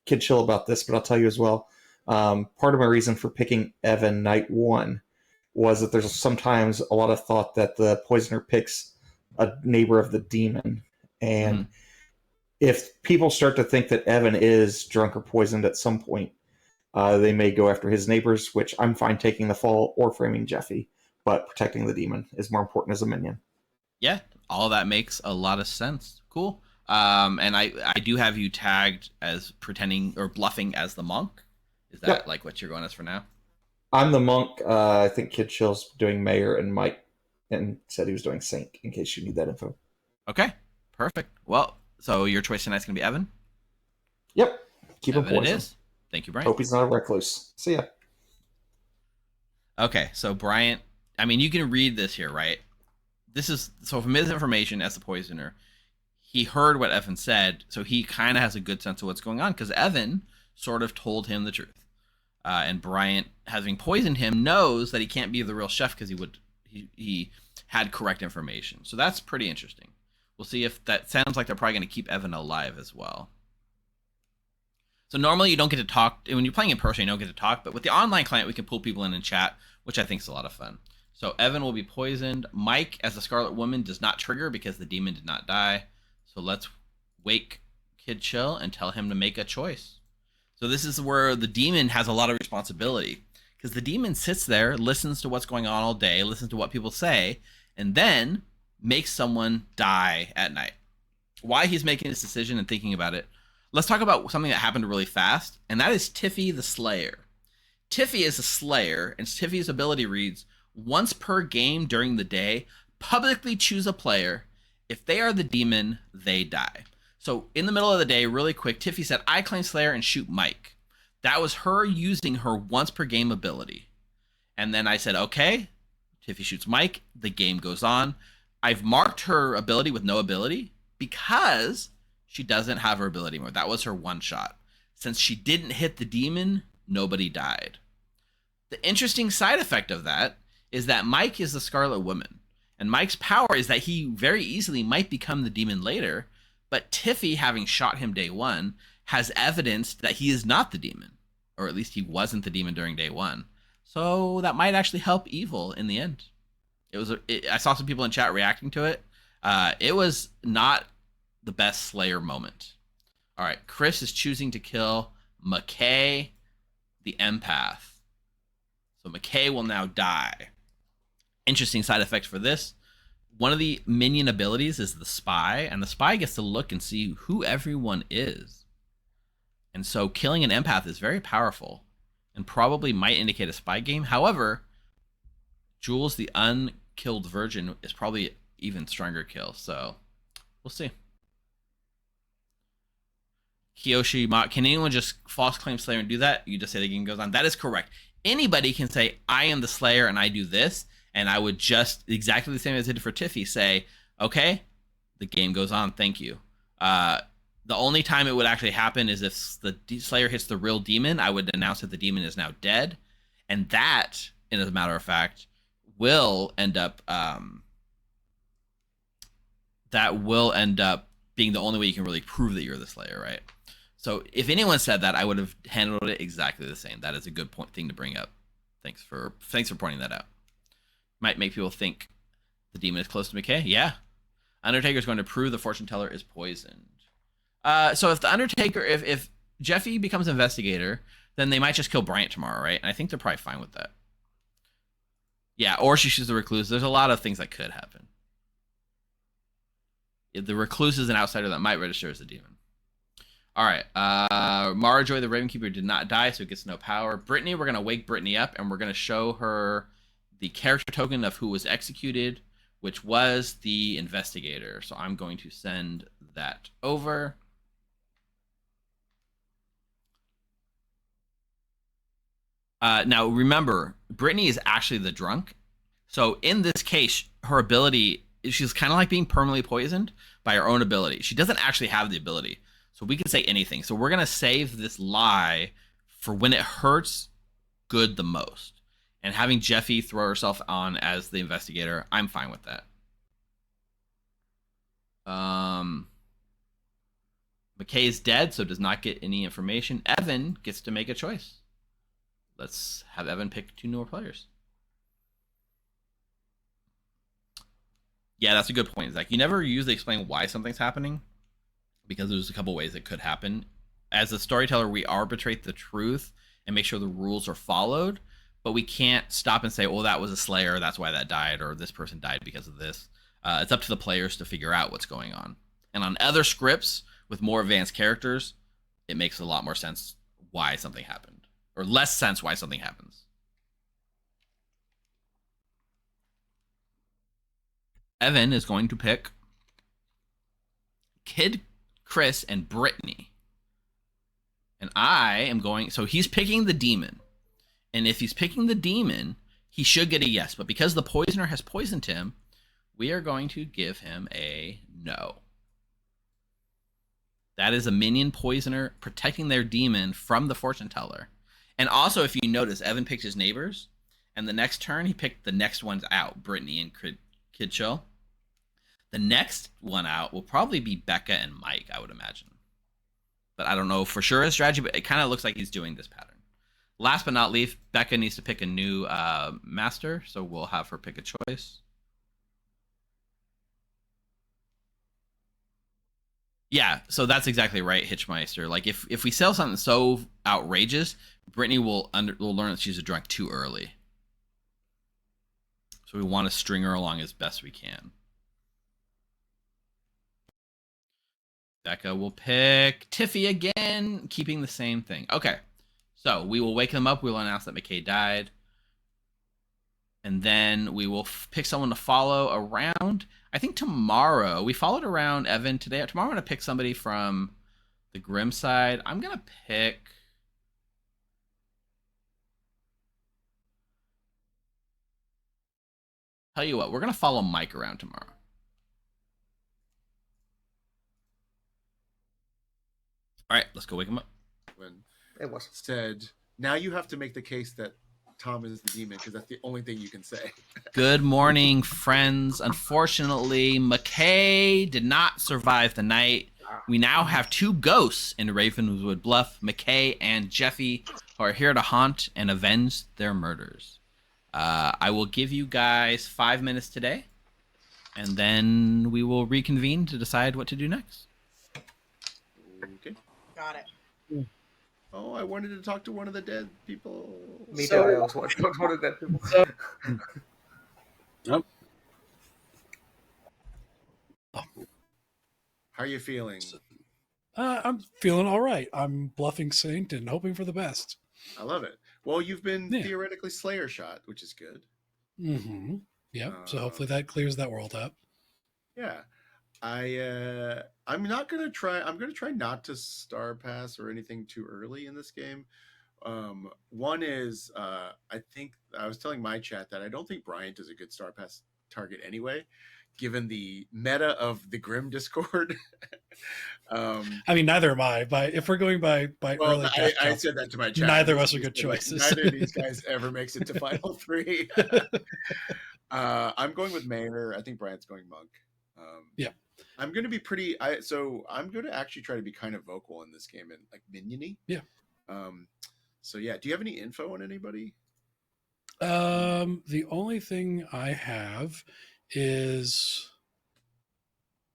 Kid Chill about this, but I'll tell you as well. Part of my reason for picking Evan night 1 was that there's sometimes a lot of thought that the poisoner picks a neighbor of the demon. And if people start to think that Evan is drunk or poisoned at some point, they may go after his neighbors, which I'm fine taking the fall or framing Jeffy. But protecting the demon is more important as a minion. Yeah, all that makes a lot of sense. Cool. And I do have you tagged as pretending or bluffing as the monk. Is that like what you're going as for now? I'm the monk. I think Kid Chill's doing mayor, and Mike and said he was doing saint, in case you need that info. Okay, perfect. Well, so your choice tonight's going to be Evan? Yep. Keep him poisoned. It is. Thank you, Brian. Hope he's not a recluse. See ya. Okay, so Bryant, I mean, you can read this here, right? This is, so from his information as the poisoner, he heard what Evan said, so he kind of has a good sense of what's going on, because Evan sort of told him the truth. And Bryant, having poisoned him, knows that he can't be the real chef because he had correct information. So that's pretty interesting. We'll see if that sounds like they're probably going to keep Evan alive as well. So normally you don't get to talk when you're playing in person. You don't get to talk, but with the online client, we can pull people in and chat, which I think is a lot of fun. So Evan will be poisoned. Mike, as the Scarlet Woman, does not trigger because the demon did not die. So let's wake Kid Chill and tell him to make a choice. So this is where the demon has a lot of responsibility, because the demon sits there, listens to what's going on all day, listens to what people say, and then makes someone die at night. Why he's making this decision and thinking about it, let's talk about something that happened really fast, and that is Tiffy the Slayer. Tiffy is a Slayer, and Tiffy's ability reads, once per game during the day, publicly choose a player. If they are the demon, they die. So in the middle of the day, really quick, Tiffy said, I claim Slayer and shoot Mike. That was her using her once per game ability. And then I said, okay, Tiffy shoots Mike. The game goes on. I've marked her ability with no ability because she doesn't have her ability anymore. That was her one shot. Since she didn't hit the demon, nobody died. The interesting side effect of that is that Mike is the Scarlet Woman. And Mike's power is that he very easily might become the demon later, but Tiffy, having shot him day one, has evidence that he is not the demon, or at least he wasn't the demon during day one. So that might actually help Evil in the end. I saw some people in chat reacting to it. It was not the best Slayer moment. All right, Chris is choosing to kill McKay, the empath. So McKay will now die. Interesting side effect for this. One of the minion abilities is the spy, and the spy gets to look and see who everyone is. And so killing an empath is very powerful and probably might indicate a spy game. However, Jules, the unkilled virgin, is probably even stronger kill. So we'll see. Kiyoshi, can anyone just false claim Slayer and do that? You just say the game goes on. That is correct. Anybody can say, I am the Slayer and I do this. And I would just, exactly the same as I did for Tiffy, say, okay, the game goes on. Thank you. The only time it would actually happen is if the Slayer hits the real demon, I would announce that the demon is now dead. And that, as a matter of fact, will end up being the only way you can really prove that you're the Slayer, right? So if anyone said that, I would have handled it exactly the same. That is a good thing to bring up. Thanks for pointing that out. Might make people think the demon is close to McKay. Yeah. Undertaker's going to prove the fortune teller is poisoned. So if the Undertaker, if Jeffy becomes investigator, then they might just kill Bryant tomorrow, right? And I think they're probably fine with that. Yeah, or she shoots the recluse. There's a lot of things that could happen. If the recluse is an outsider that might register as a demon. All right. Marjorie, the Ravenkeeper, did not die, so it gets no power. Brittany, we're going to wake Brittany up, and we're going to show her the character token of who was executed, which was the investigator. So I'm going to send that over. Now, remember, Brittany is actually the drunk. So in this case, her ability, she's kind of like being permanently poisoned by her own ability. She doesn't actually have the ability. So we can say anything. So we're going to save this lie for when it hurts good the most. And having Jeffy throw herself on as the investigator, I'm fine with that. McKay is dead, so does not get any information. Evan gets to make a choice. Let's have Evan pick 2 newer players. Yeah, that's a good point, Zach. You never usually explain why something's happening, because there's a couple ways it could happen. As a storyteller, we arbitrate the truth and make sure the rules are followed. But we can't stop and say, well, that was a Slayer, that's why that died, or this person died because of this. It's up to the players to figure out what's going on. And on other scripts with more advanced characters, it makes a lot more sense why something happened, or less sense why something happens. Evan is going to pick Kid, Chris, and Brittany. And I am going, so he's picking the demon. And if he's picking the demon, he should get a yes. But because the poisoner has poisoned him, we are going to give him a no. That is a minion poisoner protecting their demon from the fortune teller. And also, if you notice, Evan picked his neighbors. And the next turn, he picked the next ones out, Brittany and Kid Chill. The next one out will probably be Becca and Mike, I would imagine. but I don't know for sure his strategy, but it kind of looks like he's doing this pattern. Last but not least, Becca needs to pick a new master, so we'll have her pick a choice. Yeah, so that's exactly right, Hitchmeister. Like if we sell something so outrageous, Brittany will learn that she's a drunk too early. So we want to string her along as best we can. Becca will pick Tiffy again, keeping the same thing. Okay, so we will wake them up. We will announce that McKay died. And then we will pick someone to follow around. I think tomorrow, we followed around Evan today. Tomorrow I'm going to pick somebody from the Grim side. I'm going to pick... Tell you what, we're going to follow Mike around tomorrow. All right, let's go wake him up. When It was. said, now you have to make the case that Tom is the demon, because that's the only thing you can say. Good morning, friends. Unfortunately, McKay did not survive the night. We now have two ghosts in Ravenwood Bluff, McKay and Jeffy, who are here to haunt and avenge their murders. I will give you guys 5 minutes today, and then we will reconvene to decide what to do next. Okay. Got it. Oh, I wanted to talk to one of the dead people. Me too. I also want to talk to one of the people. Nope. How are you feeling? I'm feeling all right. I'm bluffing Saint and hoping for the best. I love it. Well, you've been Yeah. theoretically Slayer shot, which is good. Mm-hmm. Yep. So hopefully that clears that world up. Yeah. I'm gonna try not to star pass or anything too early in this game. One is I think I was telling my chat that I don't think Bryant is a good star pass target anyway, given the meta of the Grim Discord. I mean, neither am I. But if we're going by Well, early, I said that to my chat. neither of us are He good said, like, choices. neither of these guys ever makes it to final three. I'm going with Mayor. I think Bryant's going Monk. Yeah. I'm going to be I'm going to actually try to be kind of vocal in this game and like minion-y. Yeah. So yeah, do you have any info on anybody? The only thing I have is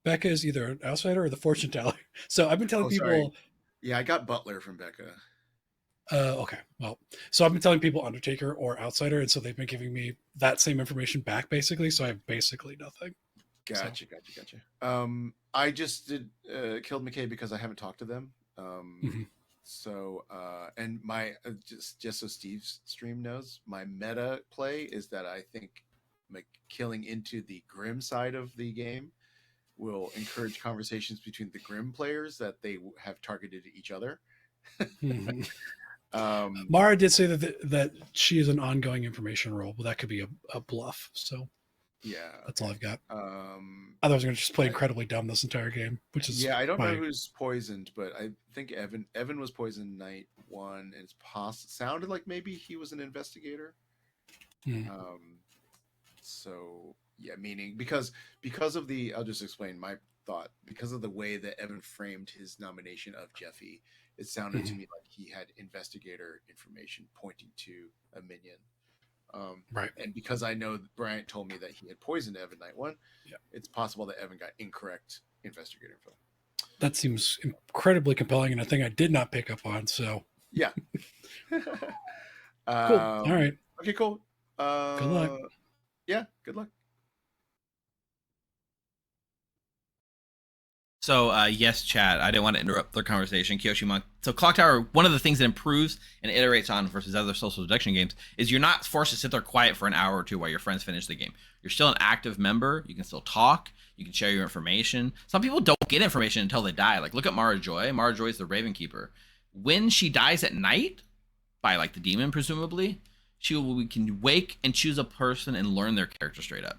Becca is either an outsider or the fortune teller. So I've been telling people. Sorry. Yeah, I got Butler from Becca. Okay. Well, so I've been telling people Undertaker or outsider, and so they've been giving me that same information back basically. So I have basically nothing. Gotcha. I just killed McKay because I haven't talked to them. So and my just so Steve's stream knows, my meta play is that I think killing into the Grim side of the game will encourage conversations between the Grim players that they have targeted each other. Mara did say that she is an ongoing information role, but that could be a bluff. So yeah, that's all I've got. Otherwise, I'm going to just play incredibly dumb this entire game, which is I don't know who's poisoned, but I think Evan was poisoned night one, and it's sounded like maybe he was an investigator. So yeah, meaning because of the I'll just explain my thought. Because of the way that Evan framed his nomination of Jeffy, it sounded to me like he had investigator information pointing to a minion. Right. And because I know Bryant told me that he had poisoned Evan night one, it's possible that Evan got incorrect investigator info. That seems incredibly compelling, and a thing I did not pick up on. So yeah. Cool. All right. Okay, cool. Good luck. Yeah, good luck. So, yes, chat. I didn't want to interrupt their conversation. Kyoshi Monk. So, Clocktower, one of the things that improves and iterates on versus other social deduction games is you're not forced to sit there quiet for an hour or two while your friends finish the game. You're still an active member. You can still talk. You can share your information. Some people don't get information until they die. Like, look at Mara Joy. Mara Joy is the Raven Keeper. When she dies at night, by like the demon, presumably, we can wake and choose a person and learn their character straight up.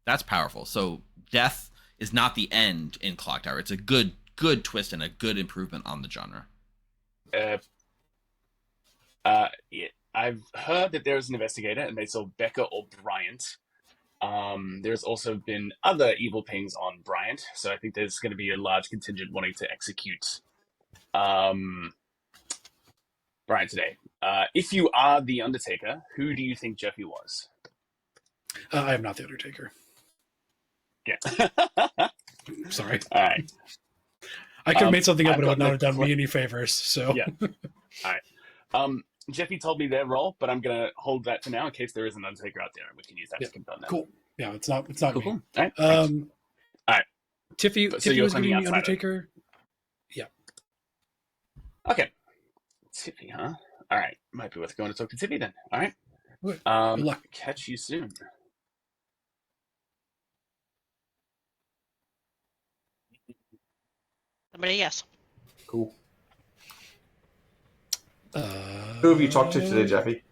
That's powerful. So, death is not the end in Clocktower. It's a good twist and a good improvement on the genre. Yeah, I've heard that there is an investigator, and they saw Becca or Bryant. There's also been other evil pings on Bryant, so I think there's going to be a large contingent wanting to execute Brian, today, if you are the Undertaker, who do you think Jeffy was? I am not the Undertaker. Yeah. Sorry. All right. I could have made something up, I've but it would got not have done the me any favors. So Yeah. All right. Jeffy told me their role, but I'm gonna hold that for now in case there is an Undertaker out there. We can use that Yeah. to confirm that. Cool. Yeah, it's not me. Cool. All right. All right. Tiffy, So Tiffy you're was claiming giving me outsider. Undertaker. Yeah. Okay. Tiffy, huh? All right. Might be worth going to talk to Tiffy then. All right. Good luck. Catch you soon. Somebody, yes. Cool. Uh, Who have you talked to today, Jeffy?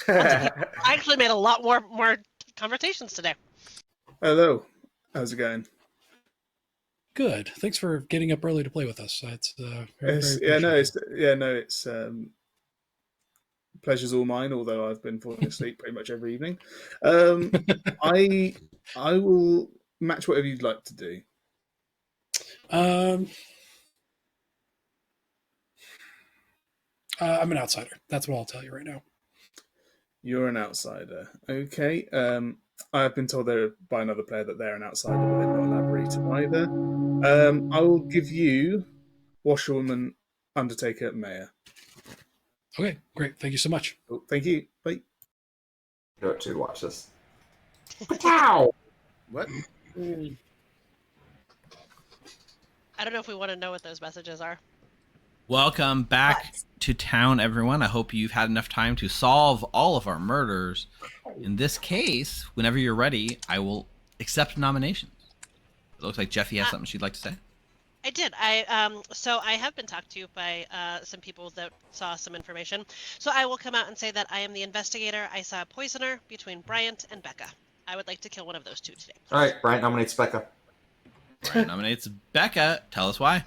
I actually made a lot more conversations today. Hello. How's it going? Good. Thanks for getting up early to play with us. That's very, It's, very it's pleasure's all mine. Although I've been falling asleep pretty much every evening. I will match whatever you'd like to do. I'm an outsider. That's what I'll tell you right now. You're an outsider. Okay. I have been told by another player that they're an outsider, but they've not elaborated either. I will give you Washerwoman, Undertaker, Mayor. Okay, great. Thank you so much. Cool. Thank you. Bye. Do it to watch this. Pow! What? I don't know if we want to know what those messages are. Welcome back to town, everyone. I hope you've had enough time to solve all of our murders. In this case, whenever you're ready, I will accept nominations. It looks like Jeffy has something she'd like to say. I did. So I have been talked to by some people that saw some information. So I will come out and say that I am the investigator. I saw a poisoner between Bryant and Becca. I would like to kill one of those two today. All right, Brian nominates Becca. Brian nominates Becca. Tell us why.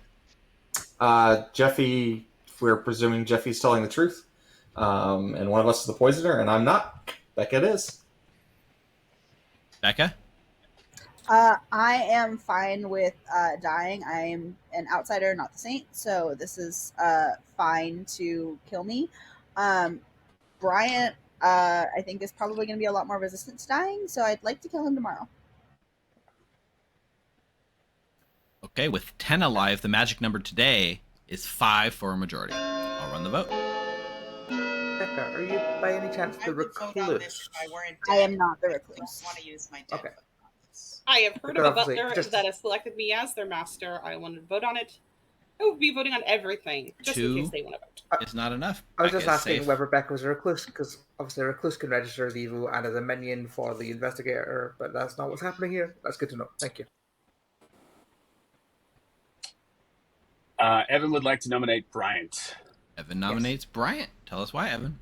Jeffy, we're presuming Jeffy's telling the truth. And one of us is the poisoner, and I'm not. Becca it is. Becca? I am fine with dying. I am an outsider, not the saint, so this is fine to kill me. Bryant, I think, is probably going to be a lot more resistant to dying, so I'd like to kill him tomorrow. Okay, with 10 alive, the magic number today is 5 for a majority. I'll run the vote. Becca, are you by any chance the recluse? I am not the I recluse. don't want to use my Okay. I have heard Because of a obviously, butler just- that has selected me as their master. I want to vote on it. I will be voting on everything, just in case they want to vote. It's not enough. I was Becca just is asking safe. whether Becca was a recluse, because obviously a recluse can register as evil and as a minion for the investigator, but that's not what's happening here. That's good to know. Thank you. Evan would like to nominate Bryant. Evan nominates Bryant. Tell us why, Evan.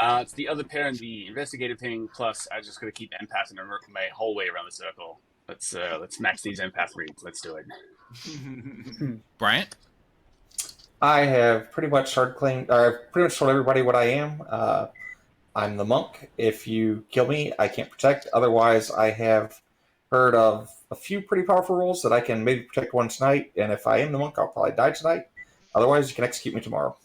It's the other pair in the investigative thing. Plus, I just got to keep empathing and working my whole way around the circle. Let's max these empath reads. Let's do it. Bryant? I have pretty much I've pretty much told everybody what I am. I'm the monk. If you kill me, I can't protect. Otherwise, I have heard of a few pretty powerful roles that I can maybe protect one tonight. And if I am the monk, I'll probably die tonight. Otherwise, you can execute me tomorrow.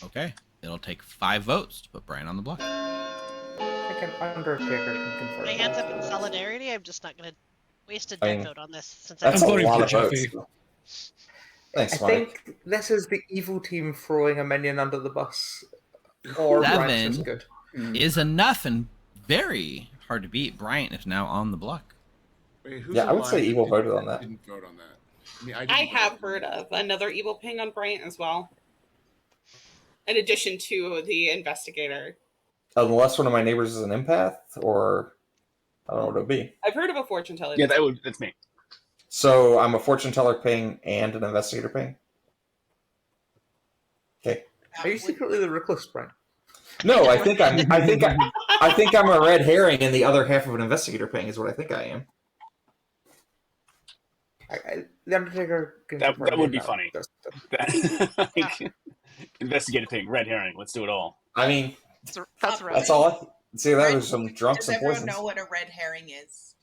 Okay. It'll take 5 votes to put Brian on the block. I think an Undertaker can confirm. My hands that. up in solidarity. I'm just not going to waste a I dead mean, vote on this. Since That's I'm a voting lot for of votes. Jeffy. Thanks, I Mike. think this is the evil team throwing a minion under the bus. Or Bryant's just good. Is enough and very hard to beat. Bryant is now on the block. Wait, who's Yeah, I would say alive Evil that voted on that. Didn't vote on that. I mean, I have heard of another evil ping on Bryant as well. In addition to the investigator. Unless one of my neighbors is an empath, or I don't know what it would be. I've heard of a fortune teller. Yeah, that's me. So I'm a fortune teller ping and an investigator ping. Okay. Are you secretly the recluse, Brian? No, I think I'm a red herring, and the other half of an investigator ping is what I think I am. The Undertaker can That confirm would be now. funny. Investigative thing, red herring. Let's do it all. I mean, That's right. that's all. See, that was some drunks Does and everyone poisons. know what a red herring is?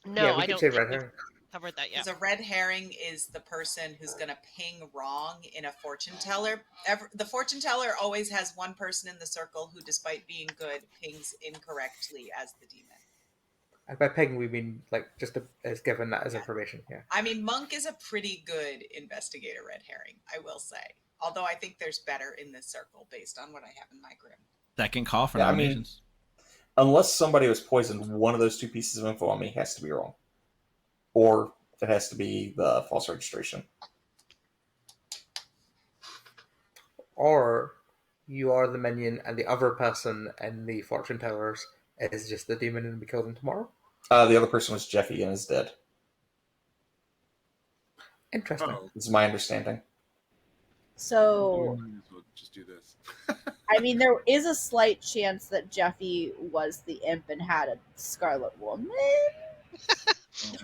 No, Yeah, we I can don't. say think red we've herring. covered that yet. Because a red herring is the person who's going to ping wrong in a fortune teller. The fortune teller always has one person in the circle who, despite being good, pings incorrectly as the demon. And by ping, we mean like just as given that as information. Yeah. I mean, Monk is a pretty good investigator red herring, I will say. Although I think there's better in this circle based on what I have in my grim. Second call for Yeah, I mean, nominations. Unless somebody was poisoned, one of those two pieces of info on me has to be wrong. Or it has to be the false registration. Or you are the minion and the other person in the fortune tellers is just the demon and we kill them tomorrow. The other person was Jeffy and is dead. Interesting. Oh, This is my understanding. So, we'll just do this. I mean, there is a slight chance that Jeffy was the imp and had a Scarlet Woman.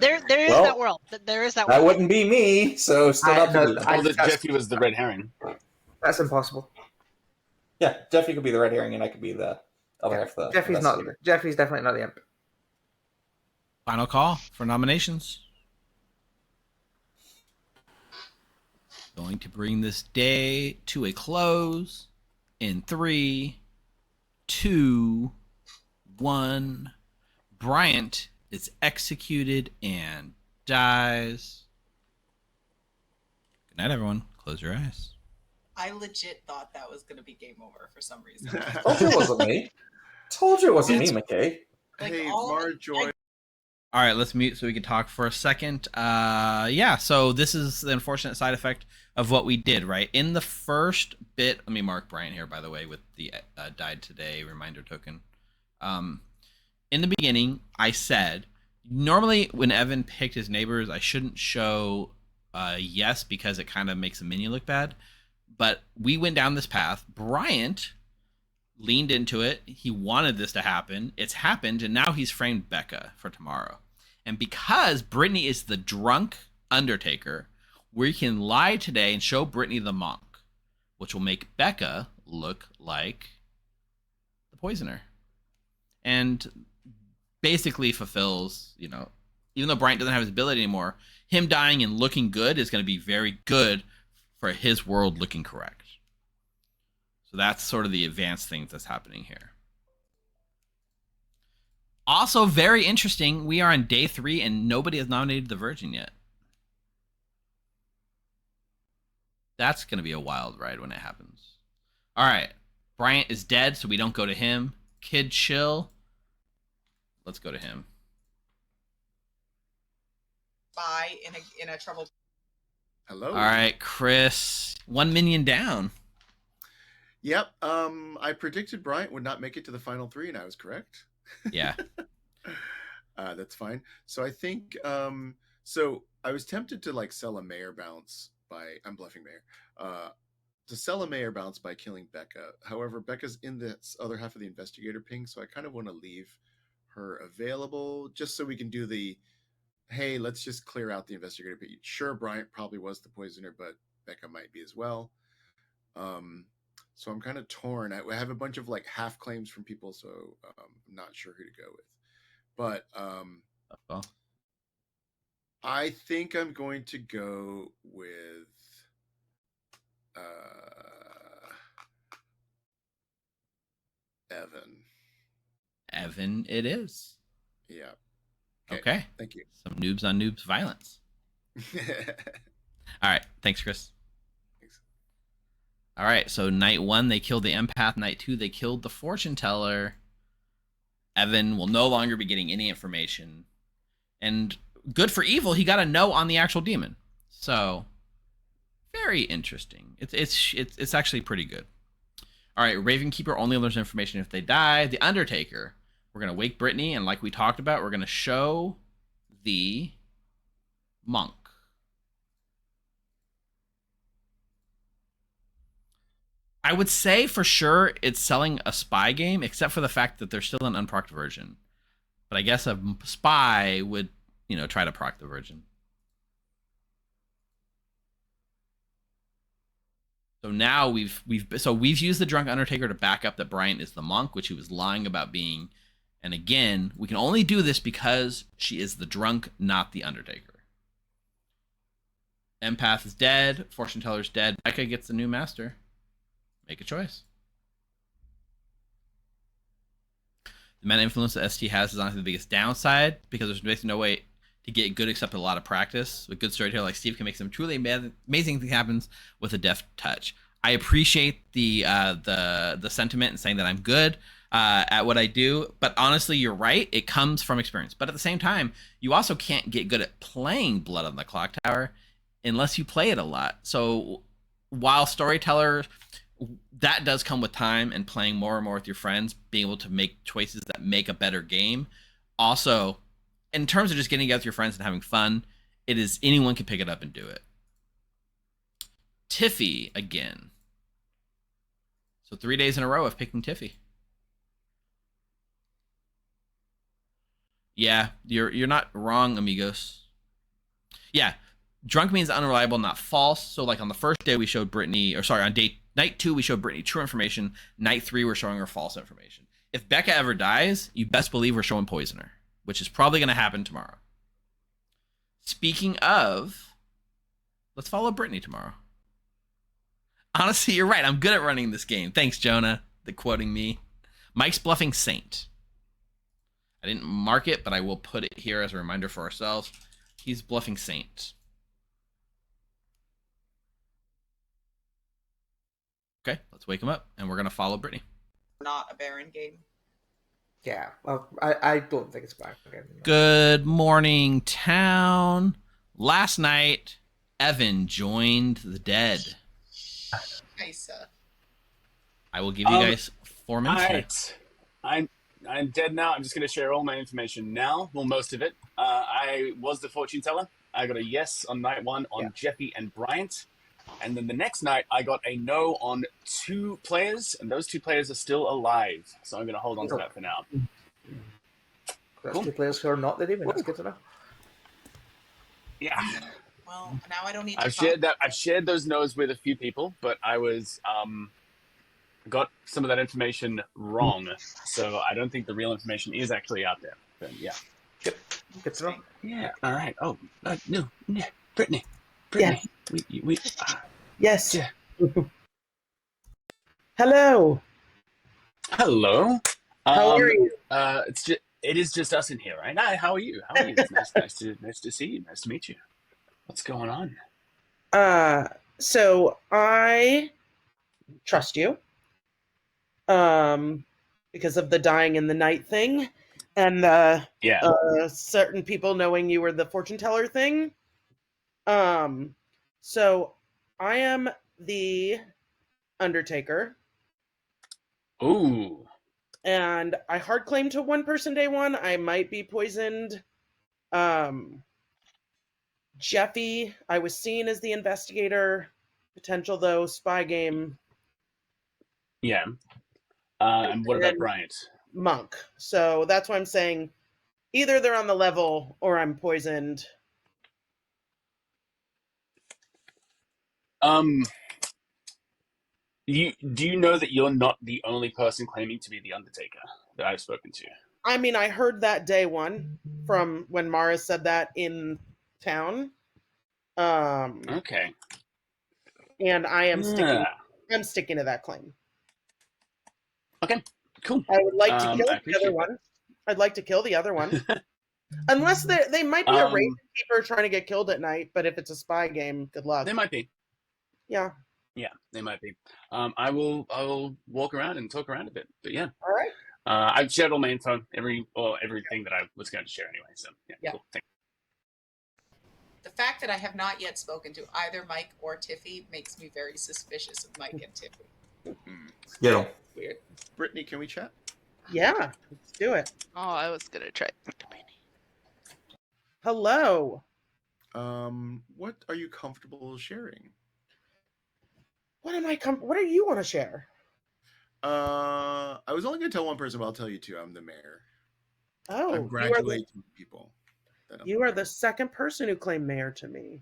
There is Well, that world. There is that That world. wouldn't be me, so still I- not no, me. I- Or that that's- Jeffy was the red herring. That's impossible. Yeah, Jeffy could be the red herring and I could be the other half of the Jeffy's not. investigator. Jeffy's definitely not the imp. Final call for nominations. Going to bring this day to a close in 3, 2, 1. Bryant is executed and dies. Good night, everyone. Close your eyes. I legit thought that was going to be game over for some reason. Told you it wasn't me. Told you it wasn't me, McKay. Like, Hey, all of it- Marjoy. All right, let's mute so we can talk for a second. Yeah, so this is the unfortunate side effect of what we did, right? In the first bit, let me mark Brian here, by the way, with the died today reminder token. In the beginning, I said, normally when Evan picked his neighbors, I shouldn't show yes because it kind of makes a minion look bad. But we went down this path. Bryant leaned into it. He wanted this to happen. It's happened, and now he's framed Becca for tomorrow. And because Brittany is the drunk Undertaker, we can lie today and show Brittany the monk, which will make Becca look like the poisoner. And basically fulfills, even though Bryant doesn't have his ability anymore, him dying and looking good is going to be very good for his world looking correct. So that's sort of the advanced thing that's happening here. Also, very interesting, we are on day 3 and nobody has nominated the Virgin yet. That's going to be a wild ride when it happens. All right. Bryant is dead, so we don't go to him. Kid Chill. Let's go to him. Spy in a trouble. Hello. All right, Chris. 1 minion down. Yep. I predicted Bryant would not make it to the final 3, and I was correct. Yeah. That's fine. So I think so I was tempted to sell a mayor bounce by I'm bluffing mayor. To sell a mayor bounce by killing Becca. However, Becca's in this other half of the investigator ping, so I kind of want to leave her available just so we can do the hey, let's just clear out the investigator ping. Sure, Bryant probably was the poisoner, but Becca might be as well. So I'm kind of torn. I have a bunch of half claims from people, so I'm not sure who to go with. But I think I'm going to go with Evan. Evan it is. Yeah. Okay. Thank you. Some noobs on noobs violence. All right. Thanks, Chris. Thanks. All right. So night 1, they killed the empath. Night 2, they killed the fortune teller. Evan will no longer be getting any information. And good for evil, he got a no on the actual demon. So very interesting. It's actually pretty good. All right. Ravenkeeper only learns information if they die. The Undertaker. We're going to wake Brittany, and like we talked about, we're going to show the monk. I would say for sure it's selling a spy game, except for the fact that there's still an unprocced version. But I guess a spy would, try to proc the version. So now we've used the drunk Undertaker to back up that Bryant is the monk, which he was lying about being. And again, we can only do this because she is the drunk, not the Undertaker. Empath is dead. Fortune teller's dead. Becca gets the new master. Make a choice. The meta influence that ST has is honestly the biggest downside because there's basically no way to get good except a lot of practice. With good storyteller like Steve can make some truly amazing things happen with a deft touch. I appreciate the sentiment and saying that I'm good at what I do, but honestly, you're right. It comes from experience. But at the same time, you also can't get good at playing Blood on the Clocktower unless you play it a lot. So while storyteller, that does come with time and playing more and more with your friends, being able to make choices that make a better game. Also, in terms of just getting together with your friends and having fun, it is anyone can pick it up and do it. Tiffy again. So 3 days in a row of picking Tiffy. Yeah, you're not wrong, amigos. Yeah, drunk means unreliable, not false. So like on the first day we showed Brittany, or sorry, on night 2 we showed Brittany true information. Night 3 we're showing her false information. If Becca ever dies, you best believe we're showing Poisoner, which is probably going to happen tomorrow. Speaking of, let's follow Brittany tomorrow. Honestly, you're right. I'm good at running this game. Thanks, Jonah, the quoting me. Mike's bluffing Saint. I didn't mark it, but I will put it here as a reminder for ourselves. He's bluffing Saint. Okay, let's wake him up, and we're going to follow Brittany. Not a Baron game. Yeah, well, I don't think it's back again. Good morning, town. Last night, Evan joined the dead. Nice. I will give you guys 4 minutes All here. right. I'm dead now. I'm just going to share all my information now. Well, most of it. I was the fortune teller. I got a yes on night 1 on Jeffy and Bryant. And then the next night, I got a no on 2 players, and those 2 players are still alive. So I'm going to hold on to that for now. That's 2 players who are not the demon. That's good to know. Yeah. Well, now I don't need to I've shared those no's with a few people, but I was got some of that information wrong. So I don't think the real information is actually out there. But yeah. Yep. Good to know. Yeah. All right. Oh, no. Brittany. Yes. We Yes. Yeah. Hello. Hello. How are you? It is just us in here, right? Hi, how are you? It's nice to see you. Nice to meet you. What's going on? So I trust you. Because of the dying in the night thing, and certain people knowing you were the fortune teller thing. So I am the Undertaker. Ooh. And I hard claim to 1 person day 1. I might be poisoned. Jeffy, I was seen as the investigator. Potential though, spy game. Yeah. And what about Bryant? Monk. So that's why I'm saying either they're on the level or I'm poisoned. Do you know that you're not the only person claiming to be the Undertaker that I've spoken to? I mean, I heard that day 1 from when Mara said that in town. Okay. And I am sticking to that claim. Okay, cool. I would like to kill the other one. I'd like to kill the other one. Unless they might be a raven keeper trying to get killed at night, but if it's a spy game, good luck. They might be. Yeah. Yeah, they might be. I will walk around and talk around a bit. But yeah. All right. I've shared all my info, everything that I was going to share anyway. So yeah. Cool. Thanks. The fact that I have not yet spoken to either Mike or Tiffy makes me very suspicious of Mike and Tiffy. Yeah. Weird. Brittany, can we chat? Yeah, let's do it. Oh, I was gonna try. Hello. What are you comfortable sharing? What do you want to share? I was only going to tell 1 person, but I'll tell you 2. I'm the mayor. Oh, I'm congratulating people. You are the 2nd person who claimed mayor to me.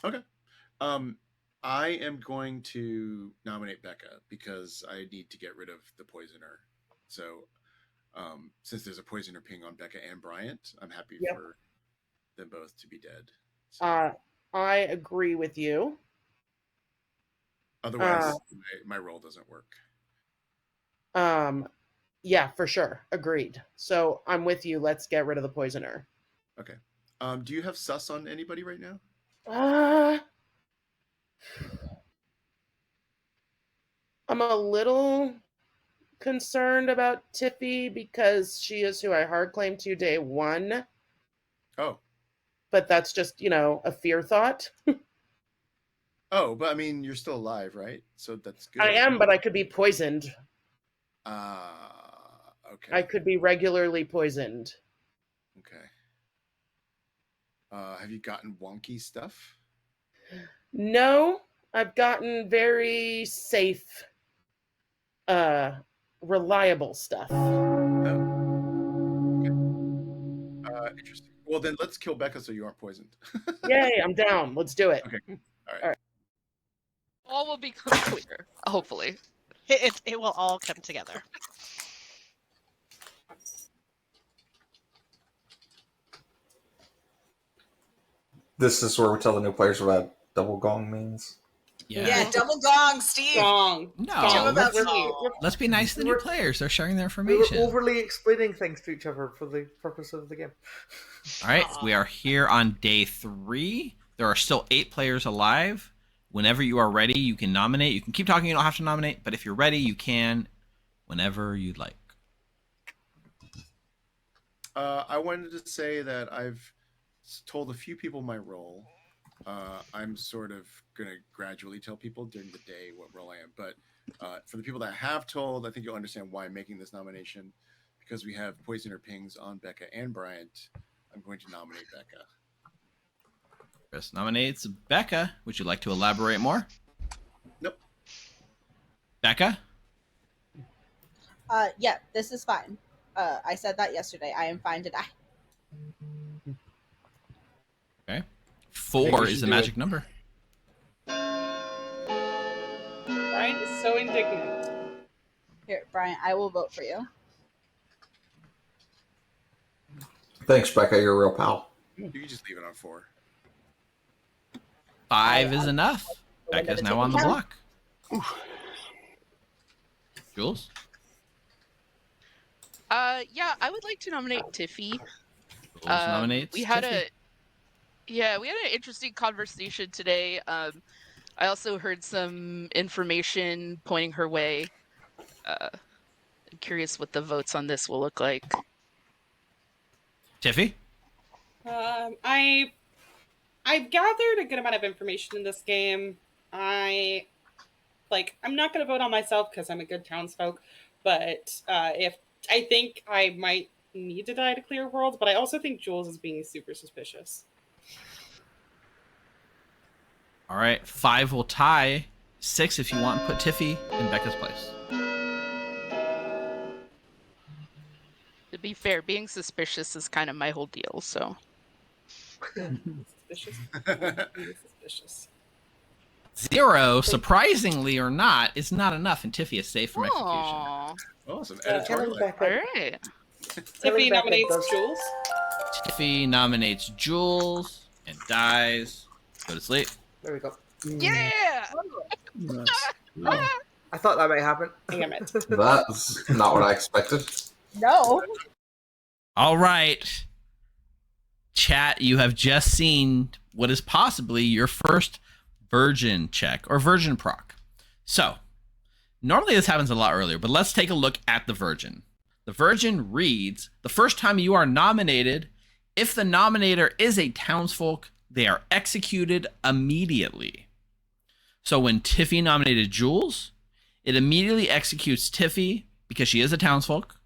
Okay. I am going to nominate Becca because I need to get rid of the poisoner. So, since there's a poisoner ping on Becca and Bryant, I'm happy for them both to be dead. So. I agree with you. Otherwise, my roll doesn't work. Yeah, for sure. Agreed. So I'm with you. Let's get rid of the poisoner. Okay. Do you have sus on anybody right now? I'm a little concerned about Tiffy because she is who I hard claimed to day one. Oh. But that's just, a fear thought. Oh, but I mean, you're still alive, right? So that's good. I am, but I could be poisoned. Okay. I could be regularly poisoned. Okay. Have you gotten wonky stuff? No, I've gotten very safe, reliable stuff. Oh. Okay. Interesting. Well, then let's kill Becca so you aren't poisoned. Yay, I'm down. Let's do it. Okay. All right. All will become clear, hopefully. It will all come together. This is where we tell the new players what double gong means. Yeah, double gong, Steve. Gong. No, let's be nice to the new players. They're sharing their information. We were overly explaining things to each other for the purpose of the game. All right, we are here on day 3. There are still 8 players alive. Whenever you are ready, you can nominate. You can keep talking. You don't have to nominate, but if you're ready, you can whenever you'd like. I wanted to say that I've told a few people my role. I'm sort of going to gradually tell people during the day what role I am. But for the people that I have told, I think you'll understand why I'm making this nomination. Because we have Poisoner Pings on Becca and Bryant, I'm going to nominate Becca. Chris nominates Becca. Would you like to elaborate more? Nope. Becca? Yeah, this is fine. I said that yesterday. I am fine to die. Okay. 4 is the magic number. Brian is so indignant. Here, Brian, I will vote for you. Thanks, Becca. You're a real pal. You can just leave it on 4. 5 is enough. Becca's now on the block. Jules? Yeah, I would like to nominate Tiffy. Jules nominates we had Tiffy. we had an interesting conversation today. I also heard some information pointing her way. I'm curious what the votes on this will look like. Tiffy? I've gathered a good amount of information in this game. I'm not going to vote on myself because I'm a good townsfolk, but if I think I might need to die to clear worlds, but I also think Jules is being super suspicious. All right, 5 will tie. 6 if you want, put Tiffy in Becca's place. To be fair, being suspicious is kind of my whole deal, so. Suspicious. 0, surprisingly or not, is not enough, and Tiffy is safe from execution. Oh, some editorial. All right. Tiffy nominates Jules. Tiffy nominates Jules and dies. Go to sleep. There we go. Yeah! I thought that might happen. Damn it. That's not what I expected. No. All right. Chat, you have just seen what is possibly your first virgin check or virgin proc. So, normally this happens a lot earlier, but let's take a look at the virgin. The virgin reads, the first time you are nominated, if the nominator is a townsfolk, they are executed immediately. So when Tiffy nominated Jules, it immediately executes Tiffy because she is a townsfolk,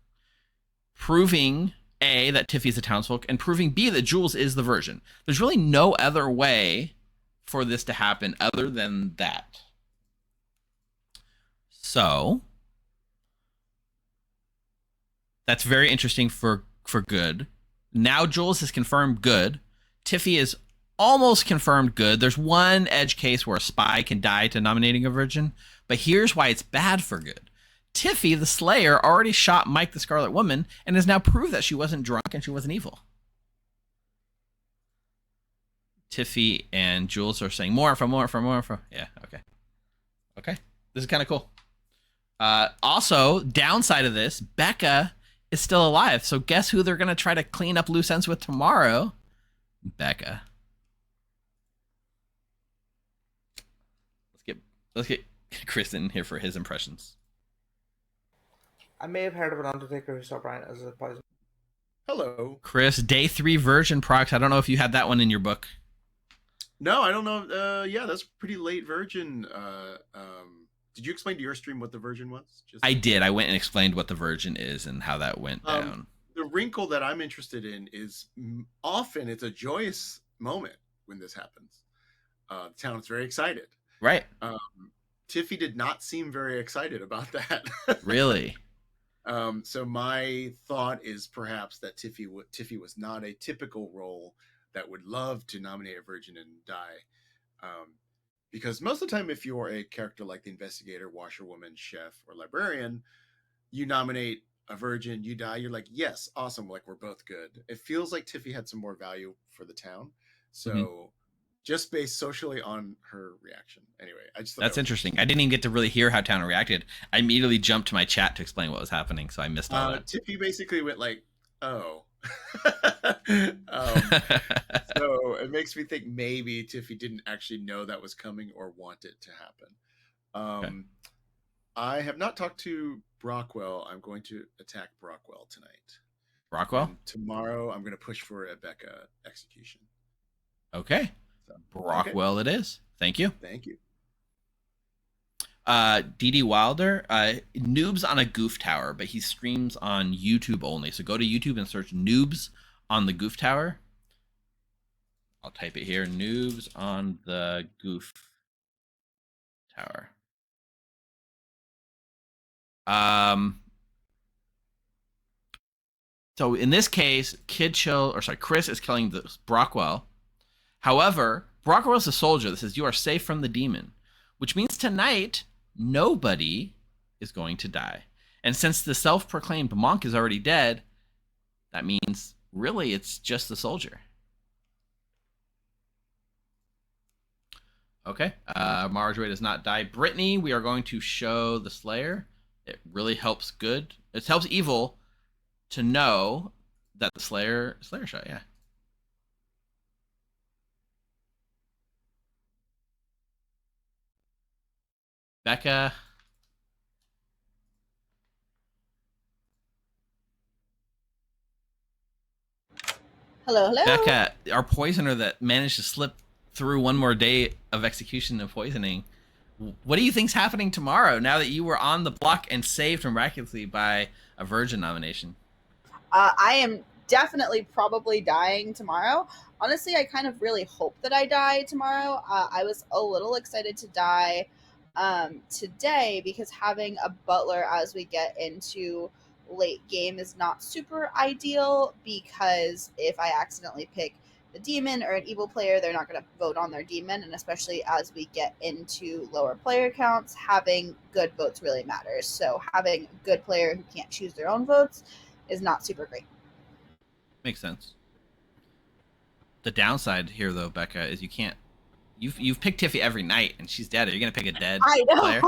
proving A, that Tiffy is a townsfolk, and proving B, that Jules is the virgin. There's really no other way for this to happen other than that. So, that's very interesting for good. Now Jules is confirmed good. Tiffy is almost confirmed good. There's one edge case where a spy can die to nominating a virgin, but here's why it's bad for good. Tiffy, the Slayer, already shot Mike the Scarlet Woman and has now proved that she wasn't drunk and she wasn't evil. Tiffy and Jules are saying more info. Yeah, okay. Okay. This is kind of cool. Also, downside of this, Becca is still alive. So guess who they're going to try to clean up loose ends with tomorrow? Becca. Let's get Chris in here for his impressions. I may have heard of an Undertaker who saw Bryant as a poison. Hello. Chris, day 3 version procs. I don't know if you had that one in your book. No, I don't know. Yeah, that's pretty late version. Did you explain to your stream what the version was? I did. I went and explained what the version is and how that went down. The wrinkle that I'm interested in is often it's a joyous moment when this happens. The town is very excited. Right. Tiffy did not seem very excited about that. Really? So my thought is perhaps that Tiffy was not a typical role that would love to nominate a virgin and die. Because most of the time, if you're a character like the investigator, washerwoman, chef, or librarian, you nominate a virgin, you die, you're like, yes, awesome, like we're both good. It feels like Tiffy had some more value for the town. So just based socially on her reaction. Anyway, I just thought that's interesting. I didn't even get to really hear how town reacted. I immediately jumped to my chat to explain what was happening, so I missed all that. Tiffy basically went like, oh. So it makes me think maybe Tiffy didn't actually know that was coming or want it to happen. Okay. I have not talked to Brockwell. I'm going to attack Brockwell tonight. Brockwell? And tomorrow I'm going to push for a Becca execution. Okay. So, Brockwell it is. Thank you. Thank you. DD Wilder, Noobs on a Goof Tower, but he streams on YouTube only. So go to YouTube and search Noobs on the Goof Tower. I'll type it here. Noobs on the Goof Tower. So in this case, Chris is killing Brockwell. However, Brockwell is a soldier that says you are safe from the demon, which means tonight nobody is going to die. And since the self-proclaimed monk is already dead, that means really it's just the soldier. Okay, Marjorie does not die. Brittany, we are going to show the Slayer. It really helps good. It helps evil to know that the Slayer shot, yeah. Becca. Hello. Becca, our poisoner that managed to slip through one more day of execution and poisoning. What do you think's happening tomorrow now that you were on the block and saved miraculously by a virgin nomination? I am definitely probably dying tomorrow. Honestly, I kind of really hope that I die tomorrow. I was a little excited to die today because having a butler as we get into late game is not super ideal, because if I accidentally pick the demon or an evil player, they're not going to vote on their demon, and especially as we get into lower player counts, having good votes really matters. So having a good player who can't choose their own votes is not super great. Makes sense. The downside here, though, Becca, is you can't. You've picked Tiffy every night, and she's dead. Are you gonna pick a dead player?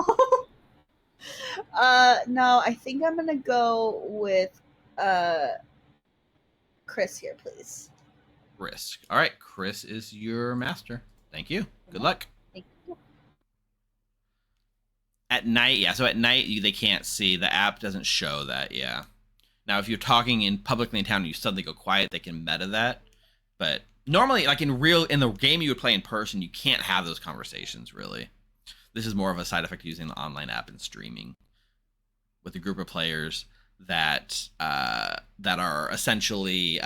No, I think I'm gonna go with Chris here, please. Risk. All right, Chris is your master. Thank you. Good luck. Thank you. At night, yeah. So at night, they can't see. The app doesn't show that, yeah. Now, if you're talking in publicly in town and you suddenly go quiet, they can meta that. But normally, like in the game you would play in person, you can't have those conversations, really. This is more of a side effect of using the online app and streaming with a group of players that are essentially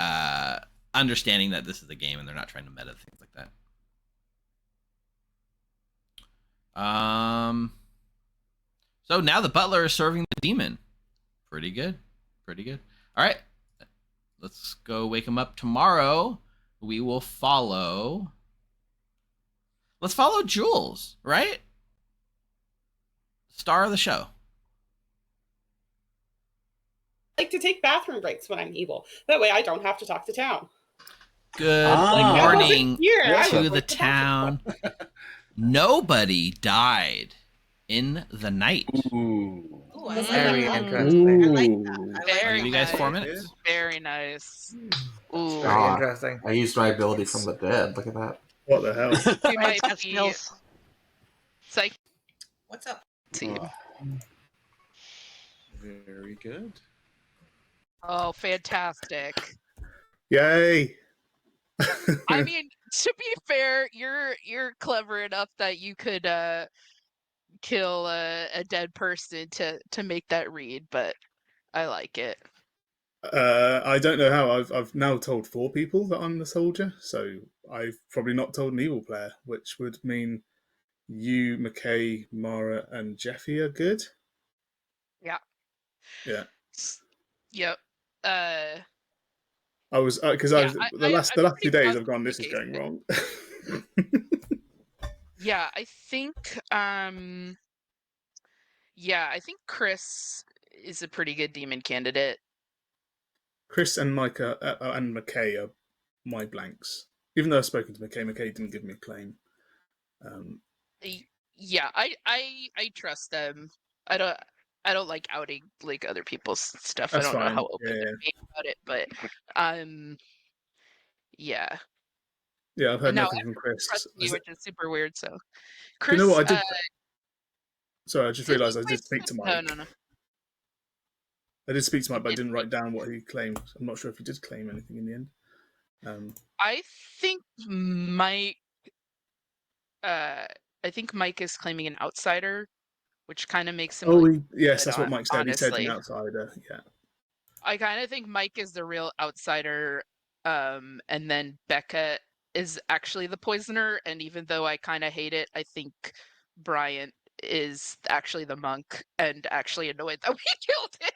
understanding that this is a game and they're not trying to meta things like that. So now the butler is serving the demon. Pretty good. Pretty good. All right. Let's go wake him up tomorrow. We will follow. Let's follow Jules, right? Star of the show. I like to take bathroom breaks when I'm evil. That way I don't have to talk to town. Good Ah. morning Here, I to was the like, town. Nobody died in the night. Ooh. Ooh, I like Very that. interesting. I like that. I like I'll give you guys that. 4 minutes. Very nice. Ooh, Very Ah, interesting. I used my ability from the dead. Look at that. What the hell? we might Brian's got be skills. psych What's up? team. Very good. Oh, fantastic. Yay! I mean, to be fair, you're clever enough that you could kill a dead person to make that read, but I like it. I don't know how. I've now told 4 people that I'm the soldier, so I've probably not told an evil player, which would mean you, McKay, Mara, and Jeffy are good. Yeah. Yeah. Yep. I was because Yeah, the last I'm 2 pretty days positive I've gone. This is McKay's going good. wrong. Yeah, I think Chris is a pretty good demon candidate. Chris and Micah and McKay are my blanks. Even though I've spoken to McKay, McKay didn't give me a claim. Yeah, I trust them. I don't like outing like other people's stuff. That's I don't know fine. how open Yeah, they're being about it, but yeah. yeah. I've heard No, nothing from Chris. trust me, which is super weird. So, Do Chris, you know what I did? Sorry, I just realised I did speak to Mike. No. I did speak to Mike, but I did didn't write down what he claimed. I'm not sure if he did claim anything in the end. I think Mike. I think Mike is claiming an outsider, which kind of makes him. Yes, that's what Mike said. Honestly. He said an outsider. Yeah. I kind of think Mike is the real outsider, and then Becca is actually the poisoner. And even though I kind of hate it, I think Bryant is actually the monk and actually annoyed that we killed him.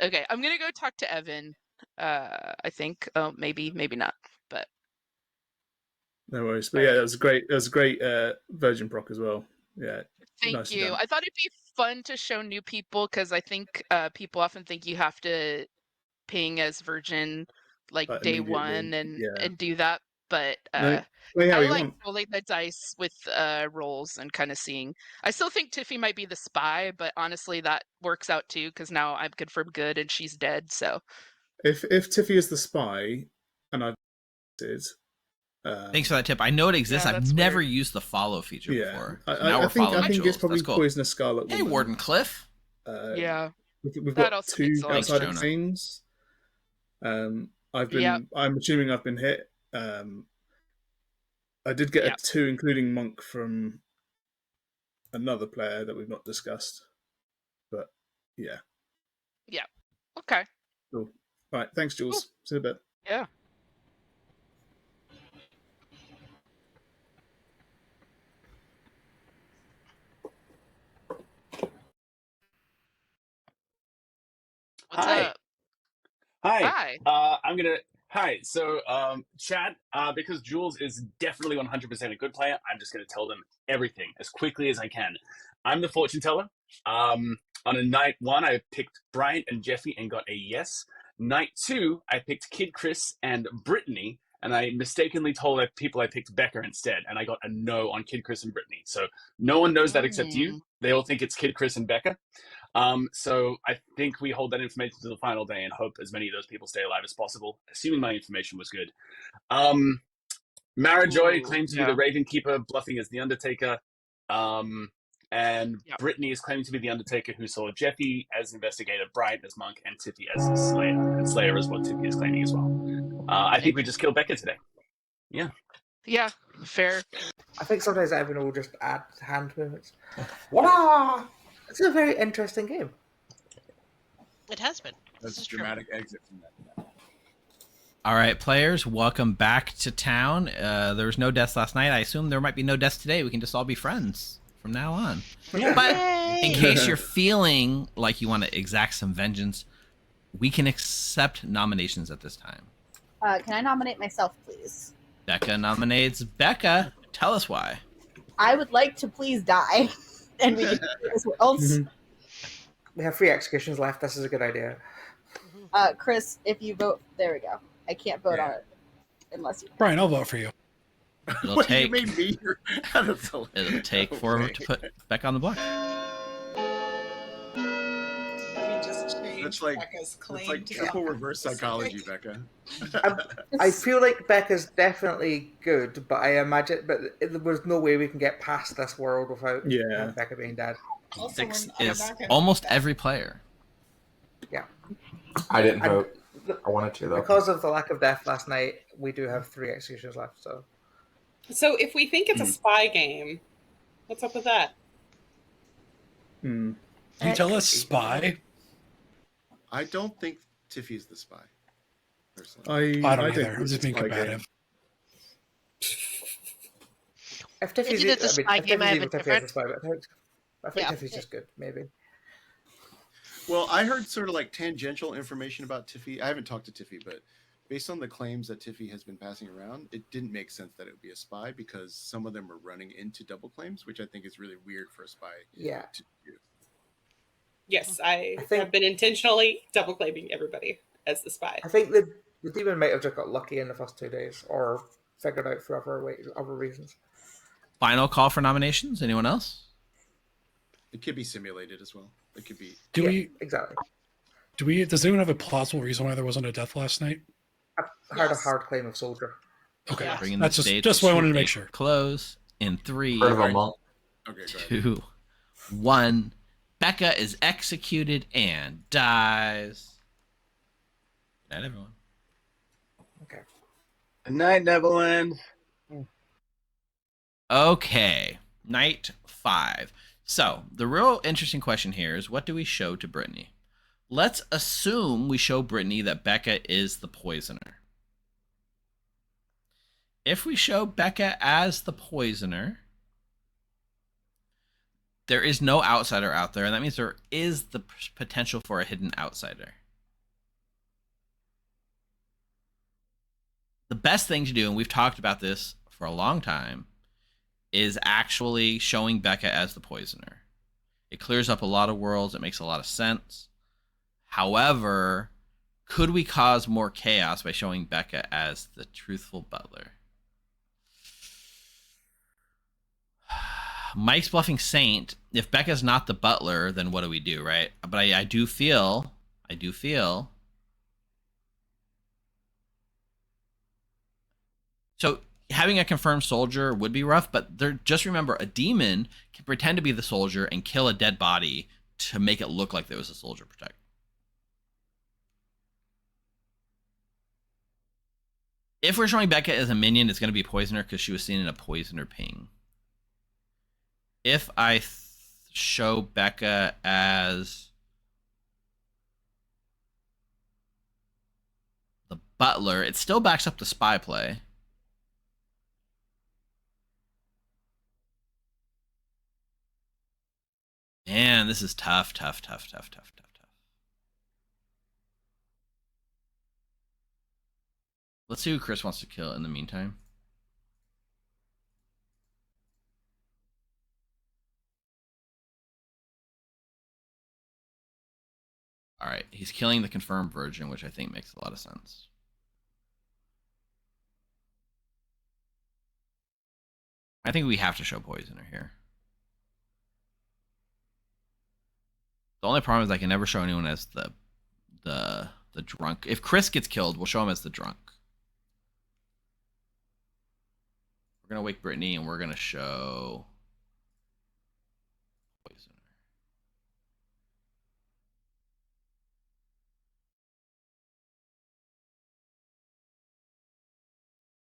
Okay, I'm gonna go talk to Evan. I think. Oh, maybe not, but. No worries. But yeah, that was great. That was a great Virgin proc as well. Yeah. Thank you. Done. I thought it'd be fun to show new people because I think people often think you have to ping as Virgin like day one and do that. But I like rolling the dice with rolls and kind of seeing. I still think Tiffy might be the spy, but honestly, that works out too because now I'm confirmed good and she's dead. So if Tiffy is the spy, and I've did. Thanks for that tip. I know it exists. I've never used the follow feature before. So I think it's probably cool. Poisonous Scarlet Woman. Hey, Warden Cliff. Yeah, we've got 2 outside of things. I'm assuming I've been hit. I did get a 2, including Monk from another player that we've not discussed. But yeah. Yeah. Okay. Cool. All right. Thanks, Jules. Cool. See you in a bit. Yeah. What's up? Hi. Hi. So, chat, because Jules is definitely 100% a good player, I'm just going to tell them everything as quickly as I can. I'm the fortune teller. On a night 1, I picked Bryant and Jeffy and got a yes. Night 2, I picked Kid Chris and Brittany, and I mistakenly told people I picked Becca instead, and I got a no on Kid Chris and Brittany. So no one knows that except you. They all think it's Kid Chris and Becca. So I think we hold that information to the final day and hope as many of those people stay alive as possible, assuming my information was good. Mara Joy claims to be the Raven Keeper, bluffing as the Undertaker. And Brittany is claiming to be the Undertaker who saw Jeffy as investigator, Bryant as monk, and Tiffy as Slayer. And Slayer is what Tiffy is claiming as well. I think we just killed Becca today. Yeah. Yeah, fair. I think sometimes everyone will just add hand movements. Wow! It's a very interesting game. It has been. That's a dramatic exit from that. All right, players, welcome back to town. There was no deaths last night. I assume there might be no deaths today. We can just all be friends from now on. Yeah. But in case you're feeling like you want to exact some vengeance, we can accept nominations at this time. Can I nominate myself, please? Becca nominates Becca. Tell us why. I would like to please die. And we can do this else. We have 3 executions left. This is a good idea. Chris, if you vote, there we go. I can't vote Yeah. on it unless you. Brian, I'll vote for you. It'll What, take. you made me your... That's hilarious. It'll take forever Okay. to put back on the block. Let me just change That's like Becca's claim It's like to triple be reverse psychology, Becca. I feel like Becca's definitely good, but I imagine, there's no way we can get past this world without Becca being dead. Also, Six I'm is not gonna almost beat that. every player. Yeah. I didn't vote. I wanted to, though. Because of the lack of death last night, we do have 3 executions left. So if we think it's a spy game, what's up with that? You tell us spy. I don't think Tiffy's the spy. Personally, I don't think either. I'm it's just a being spy game. combative. if Tiffy's, If it's a spy game, I have a Tiffy different. as a spy, but I think Yeah. Tiffy's just good, maybe. Well, I heard sort of like tangential information about Tiffy. I haven't talked to Tiffy, but based on the claims that Tiffy has been passing around, it didn't make sense that it would be a spy because some of them were running into double claims, which I think is really weird for a spy to do. Yes, I have been intentionally double claiming everybody as the spy. I think the demon might have just got lucky in the first 2 days, or figured out for other reasons. Final call for nominations. Anyone else? It could be simulated as well. It could be. Exactly. Does anyone have a plausible reason why there wasn't a death last night? I heard a hard claim of soldier. Okay, Bringing that's the stage just what I wanted to make sure. Close in 3, Heard of a monk. Okay, go ahead. 2, 1. Becca is executed and dies. Good night, everyone. Okay. Good night, Neverland. Okay, night 5. So the real interesting question here is, what do we show to Brittany? Let's assume we show Brittany that Becca is the poisoner. If we show Becca as the poisoner, there is no outsider out there, and that means there is the potential for a hidden outsider. The best thing to do, and we've talked about this for a long time, is actually showing Becca as the poisoner. It clears up a lot of worlds. It makes a lot of sense. However, could we cause more chaos by showing Becca as the truthful butler? Mike's bluffing Saint. If Becca's not the butler, then what do we do, right? But I do feel. So having a confirmed soldier would be rough, but just remember, a demon can pretend to be the soldier and kill a dead body to make it look like there was a soldier protect. If we're showing Becca as a minion, it's going to be poisoner because she was seen in a poisoner ping. If I show Becca as the butler, it still backs up the spy play. Man, this is tough. Let's see who Chris wants to kill in the meantime. All right, he's killing the confirmed virgin, which I think makes a lot of sense. I think we have to show poisoner here. The only problem is I can never show anyone as the drunk. If Chris gets killed, we'll show him as the drunk. We're gonna wake Brittany and we're gonna show poisoner.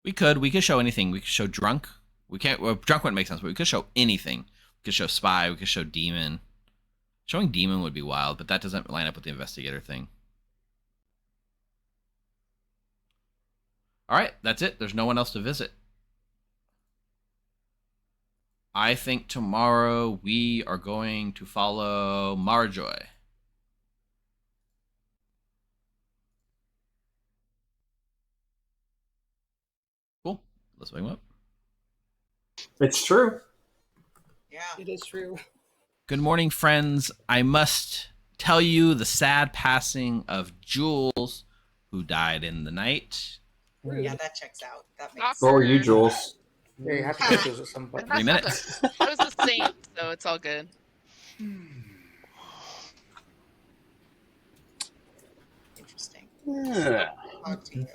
We could show anything. We could show drunk. We can't. Well, drunk wouldn't make sense, but we could show anything. We could show spy. We could show demon. Showing demon would be wild, but that doesn't line up with the investigator thing. All right, that's it. There's no one else to visit. I think tomorrow we are going to follow Marjoy. Cool. Let's wake him up. It's true. Yeah. It is true. Good morning, friends. I must tell you the sad passing of Jules, who died in the night. Yeah, that checks out. That makes Not So are you, for- Jules? Yeah, you have to get those at some point. 3 minutes. I was a saint, so it's all good. interesting. Yeah. Talk to you.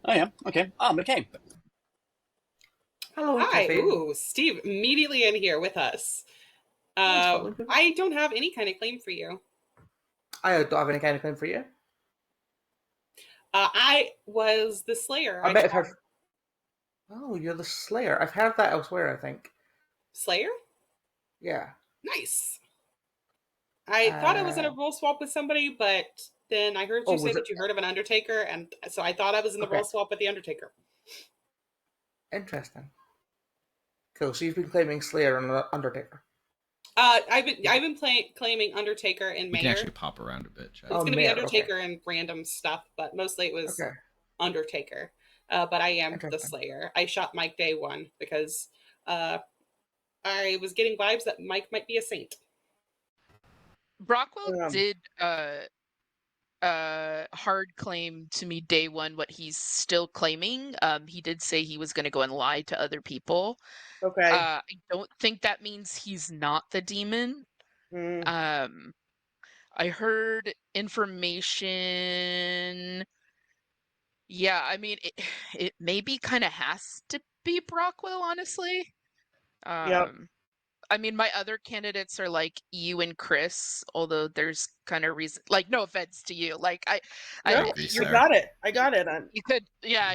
Oh yeah. Okay. McKay. Hello, Hi. Tiffy. Ooh, Steve immediately in here with us. I don't have any kind of claim for you. I don't have any kind of claim for you. I was the Slayer. I bet I've heard. Oh, you're the Slayer. I've heard that elsewhere, I think. Slayer? Yeah. Nice. I thought I was in a role swap with somebody, but then I heard you say that you heard of an Undertaker, and so I thought I was in the role swap with the Undertaker. Interesting. Cool. So you've been claiming Slayer and Undertaker. I've been claiming Undertaker and We Mayor. can actually pop around a bit. Chad. It's going to be Mayor, Undertaker and random stuff, but mostly it was Undertaker. But I am the Slayer. I shot Mike day one because I was getting vibes that Mike might be a saint. Brockwell did hard claim to me day one what he's still claiming. He did say he was going to go and lie to other people. Okay. I don't think that means he's not the demon. I heard information. Yeah, I mean, it maybe kind of has to be Brockwell, honestly. Yep. I mean, my other candidates are like you and Chris, although there's kind of reason, like, no offense to you, like I got it. I got it. You could, yeah.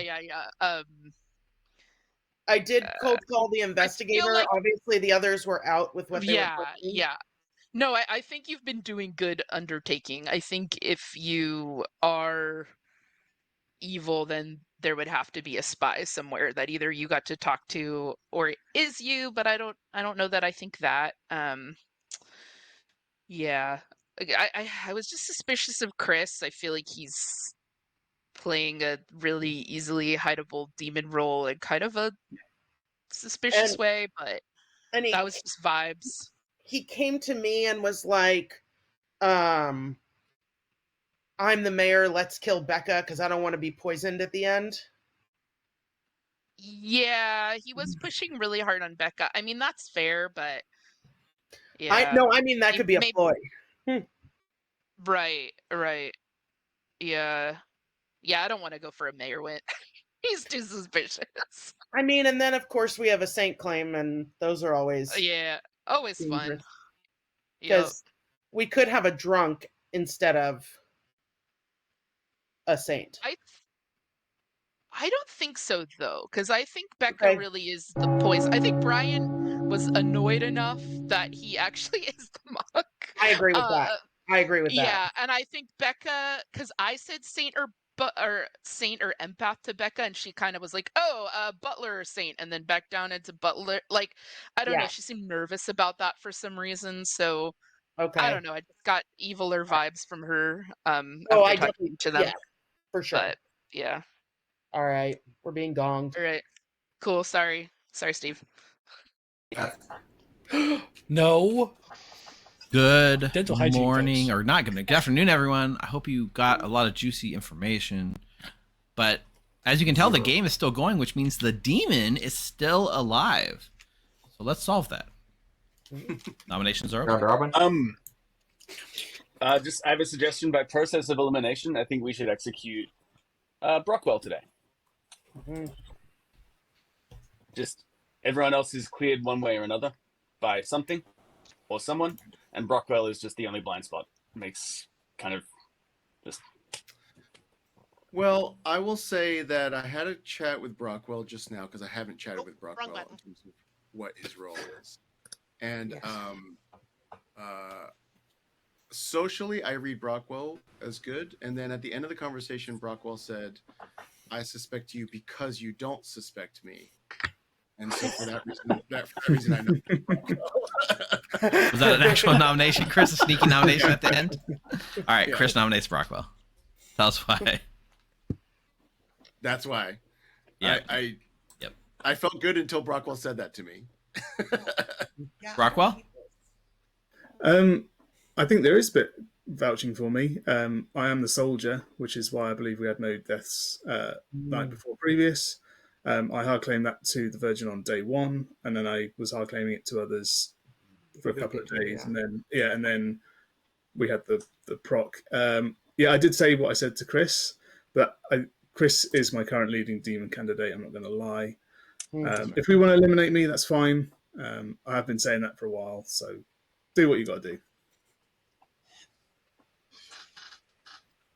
I did cold call the investigator. like- Obviously, the others were out with what they were doing. Yeah. No, I think you've been doing good undertaking. I think if you are evil, then there would have to be a spy somewhere that either you got to talk to or is you, but I don't know that I think that. Yeah. I was just suspicious of Chris. I feel like he's playing a really easily hideable demon role in kind of a suspicious way, but that was just vibes. He came to me and was like, I'm the mayor, let's kill Becca because I don't want to be poisoned at the end. Yeah, he was pushing really hard on Becca. I mean, that's fair, but yeah. I mean that could be a ploy. Right. Yeah, I don't want to go for a mayor win. He's too suspicious. I mean, and then of course we have a saint claim, and those are always always dangerous. fun. Because we could have a drunk instead of a saint. I don't think so though, because I think Becca really is the poison. I think Brian was annoyed enough that he actually is the monk. I agree with that. Yeah, and I think Becca, because I said saint or empath to Becca, and she kind of was like, "Oh, butler or saint," and then back down into butler. Like, I don't know. She seemed nervous about that for some reason. So I don't know. I just got eviler vibes from her. After talking to them. Yeah, for sure. But yeah. All right, we're being gonged. All right, cool. Sorry, Steve. No. Good Dental hygiene, morning, folks. or not good afternoon, everyone. I hope you got a lot of juicy information. But as you can tell, the game is still going, which means the demon is still alive. So let's solve that. Nominations are open. I have a suggestion. By process of elimination, I think we should execute Brockwell today. Just everyone else is cleared one way or another by something or someone, and Brockwell is just the only blind spot. Makes kind of just. Well, I will say that I had a chat with Brockwell just now because I haven't chatted with Brockwell in terms of what his role is, and socially, I read Brockwell as good, and then at the end of the conversation, Brockwell said, "I suspect you because you don't suspect me." And so for that reason, I know. Was that an actual nomination, Chris? A sneaky nomination at the end? All right, Chris nominates Brockwell. Tell us why. That's why. Yeah. I felt good until Brockwell said that to me. Brockwell? I think there is a bit vouching for me. I am the soldier, which is why I believe we had no deaths night before previous. I hard claimed that to the Virgin on day 1, and then I was hard claiming it to others for a couple of days, and then we had the proc. I did say what I said to Chris, but Chris is my current leading demon candidate. I'm not going to lie. If we want to eliminate me, that's fine. I have been saying that for a while, so do what you got to do.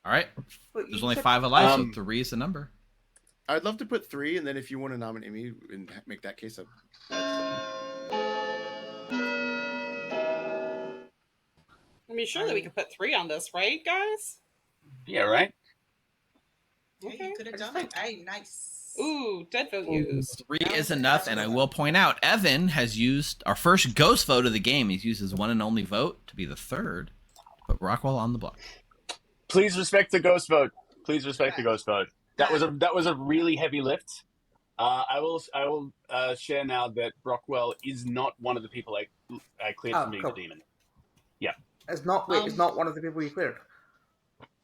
All right. There's only 5 alive, so 3 is the number. I'd love to put 3, and then if you want to nominate me and make that case up. I mean, surely we could put 3 on this, right, guys? Yeah, right? Okay. You could have done it. Hey, nice. Ooh, dead vote used. 3 is enough, and I will point out, Evan has used our first ghost vote of the game. He's used his one and only vote to be the 3rd. Put Rockwell on the block. Please respect the ghost vote. Please respect the ghost vote. That was a really heavy lift. I will share now that Brockwell is not one of the people I cleared from being the demon. Yeah. It's not one of the people you cleared.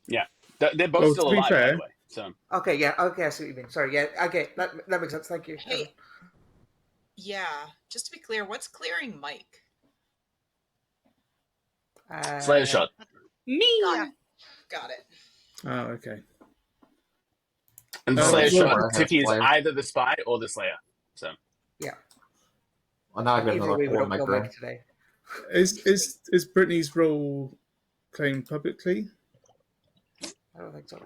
Yeah, they're both still alive, by the way. So. Okay, I see what you mean. Sorry, yeah, okay, that makes sense. Thank you. Hey, yeah, just to be clear, what's clearing Mike? Slayer shot. Me. Got it. Oh, okay. And the Slayer shot, Tiffy is either the spy or the Slayer. So. Yeah. Well, now I've got another 4 in my brain. Today. Is Brittany's role claimed publicly? I don't think so.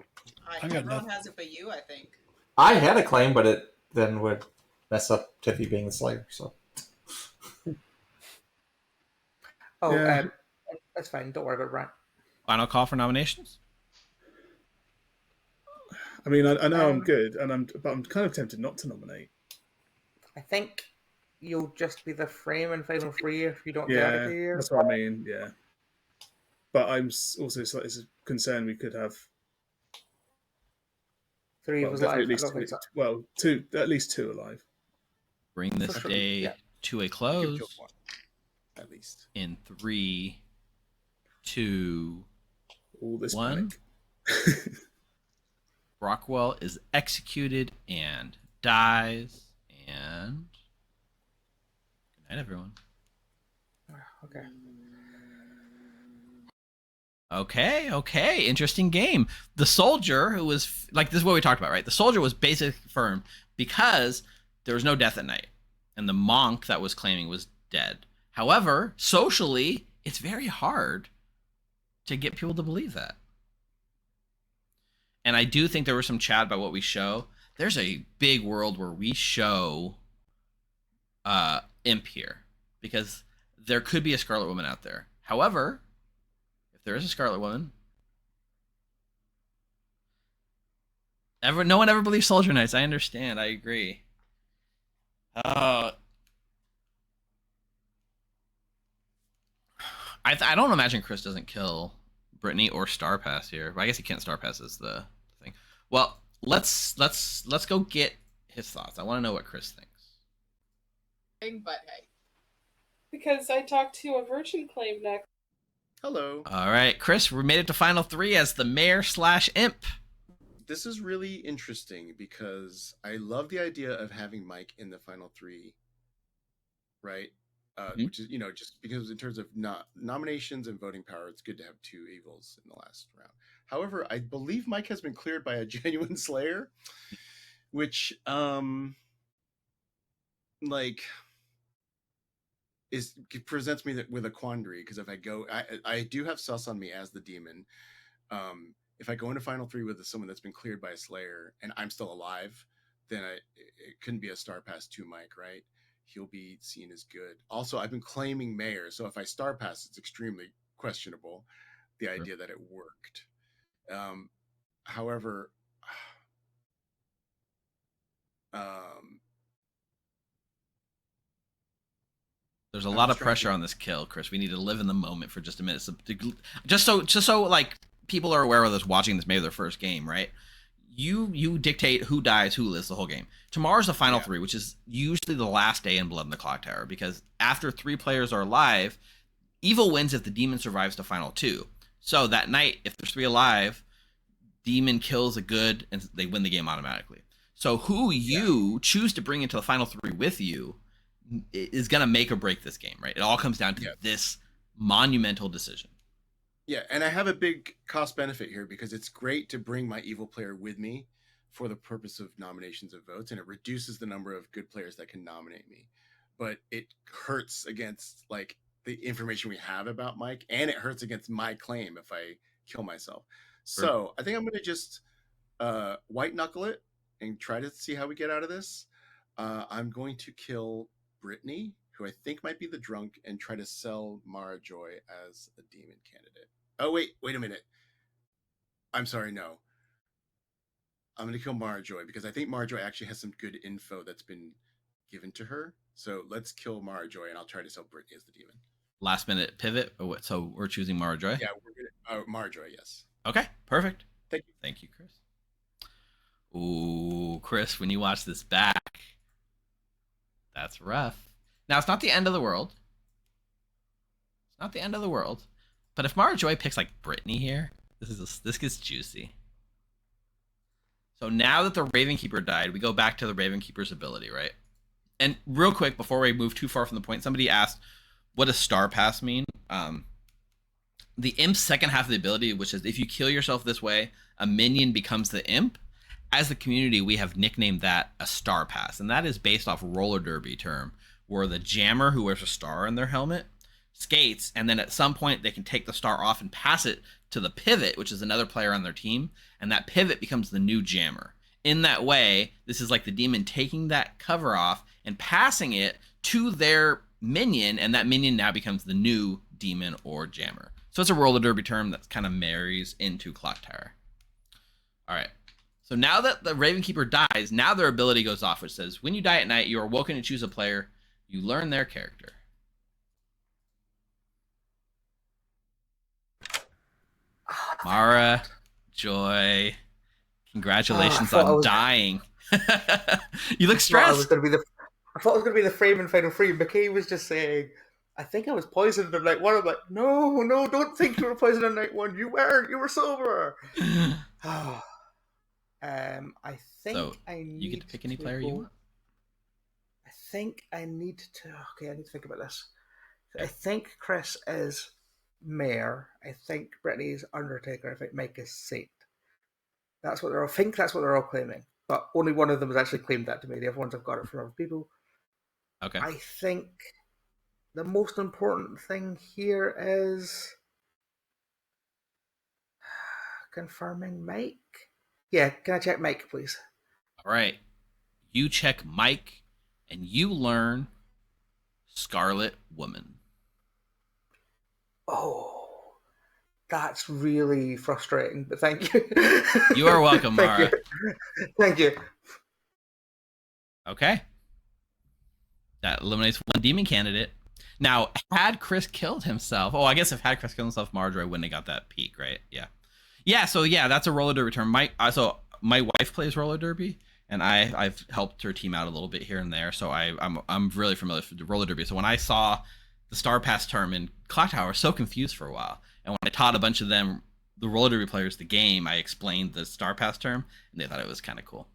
Everyone has it but you, I think. I had a claim, but it then would mess up Tiffy being the Slayer. So. That's fine. Don't worry about it, Brian. Final call for nominations. I mean, I know I'm good, but I'm kind of tempted not to nominate. I think you'll just be the frame in final 3 if you don't get out of here. That's what I mean. Yeah, but I'm also slightly concerned we could have 3 of us alive. At least 2 alive. Bring this day to a close. At least in 3, 2, all this 1. Rockwell is executed and dies. And good night, everyone. Okay. Interesting game. The soldier, who was like, this is what we talked about, right? The soldier was basically firm because there was no death at night, and the monk that was claiming was dead. However, socially, it's very hard to get people to believe that. And I do think there was some chat about what we show. There's a big world where we show Imp here, because there could be a Scarlet Woman out there. However, if there is a Scarlet Woman, no one ever believes Soldier Knights. I understand. I agree. I don't imagine Chris doesn't kill Brittany or Star Pass here. But I guess he can't Star Pass is the thing. Well, let's go get his thoughts. I want to know what Chris thinks. But hey. Because I talked to a virgin claim next. Hello. All right, Chris, we made it to final 3 as the mayor/imp. This is really interesting because I love the idea of having Mike in the final 3, right? Which is, just because in terms of nominations and voting power, it's good to have 2 evils in the last round. However, I believe Mike has been cleared by a genuine Slayer, which presents me with a quandary, because if I go, I do have sus on me as the demon. If I go into final 3 with someone that's been cleared by a Slayer and I'm still alive, then it couldn't be a Star Pass 2 Mike, right? He'll be seen as good. Also, I've been claiming Mayor, so if I Star Pass, it's extremely questionable, the idea that it worked. However, there's a lot of pressure on this kill, Chris. We need to live in the moment for just a minute. So, just so like people are aware of this watching this, maybe their first game, right? You dictate who dies, who lives the whole game. Tomorrow's the final 3, which is usually the last day in Blood in the Clocktower, because after 3 players are alive, evil wins if the demon survives to final 2. So that night, if there's 3 alive, demon kills a good and they win the game automatically. So who you choose to bring into the final 3 with you is going to make or break this game, right? It all comes down to this monumental decision. Yeah, and I have a big cost benefit here because it's great to bring my evil player with me for the purpose of nominations of votes, and it reduces the number of good players that can nominate me. But it hurts against like the information we have about Mike, and it hurts against my claim if I kill myself. So I think I'm going to just white knuckle it and try to see how we get out of this. I'm going to kill Brittany, who I think might be the drunk, and try to sell Mara Joy as a demon candidate. Oh, wait a minute. I'm sorry, no. I'm going to kill Mara Joy because I think Mara Joy actually has some good info that's been given to her. So let's kill Mara Joy, and I'll try to sell Brittany as the demon. Last minute pivot. So we're choosing Mara Joy? Yeah, we're going to... Mara Joy, yes. Okay, perfect. Thank you. Thank you, Chris. Ooh, Chris, when you watch this back, that's rough. Now, it's not the end of the world. It's not the end of the world. But if Mara Joy picks, like, Brittany here, this gets juicy. So now that the Raven Keeper died, we go back to the Raven Keeper's ability, right? And real quick, before we move too far from the point, somebody asked, what does Star Pass mean? The Imp's second half of the ability, which is if you kill yourself this way, a minion becomes the Imp. As the community, we have nicknamed that a Star Pass, and that is based off roller derby term, where the jammer who wears a star in their helmet skates, and then at some point they can take the star off and pass it to the pivot, which is another player on their team, and that pivot becomes the new jammer. In that way, this is like the demon taking that cover off and passing it to their minion, and that minion now becomes the new demon or jammer. So it's a roller derby term that kind of marries into Clocktower. All right. So now that the Raven Keeper dies, now their ability goes off, which says, when you die at night, you are woken to choose a player. You learn their character. Mara Joy, congratulations on dying. You look stressed. I thought it was going to be the frame and final frame. McKay was just saying, I think I was poisoned on night 1. I'm like, no, don't think you were poisoned on night 1. You weren't. You were sober. I think so I need you get to pick any player you want. I think I need to. Okay, I need to think about this. I think Chris is Mayor. I think Brittany is Undertaker. I think Mike is Saint. That's what they're all. I think that's what they're all claiming. But only one of them has actually claimed that to me. The other ones have got it from other people. Okay. I think the most important thing here is confirming Mike. Yeah, can I check Mike, please? All right. You check Mike, and you learn Scarlet Woman. Oh, that's really frustrating, but thank you. You are welcome, Mara. Thank you. Okay. That eliminates one demon candidate. Now, had Chris killed himself... Oh, I guess if had Chris killed himself, Marjorie wouldn't have got that peak, right? Yeah. Yeah, so yeah, that's a roller derby term. So my wife plays roller derby, and I've helped her team out a little bit here and there, so I'm really familiar with the roller derby. So when I saw the Star Pass term in Clocktower, I was so confused for a while. And when I taught a bunch of them, the roller derby players, the game, I explained the Star Pass term, and they thought it was kind of cool.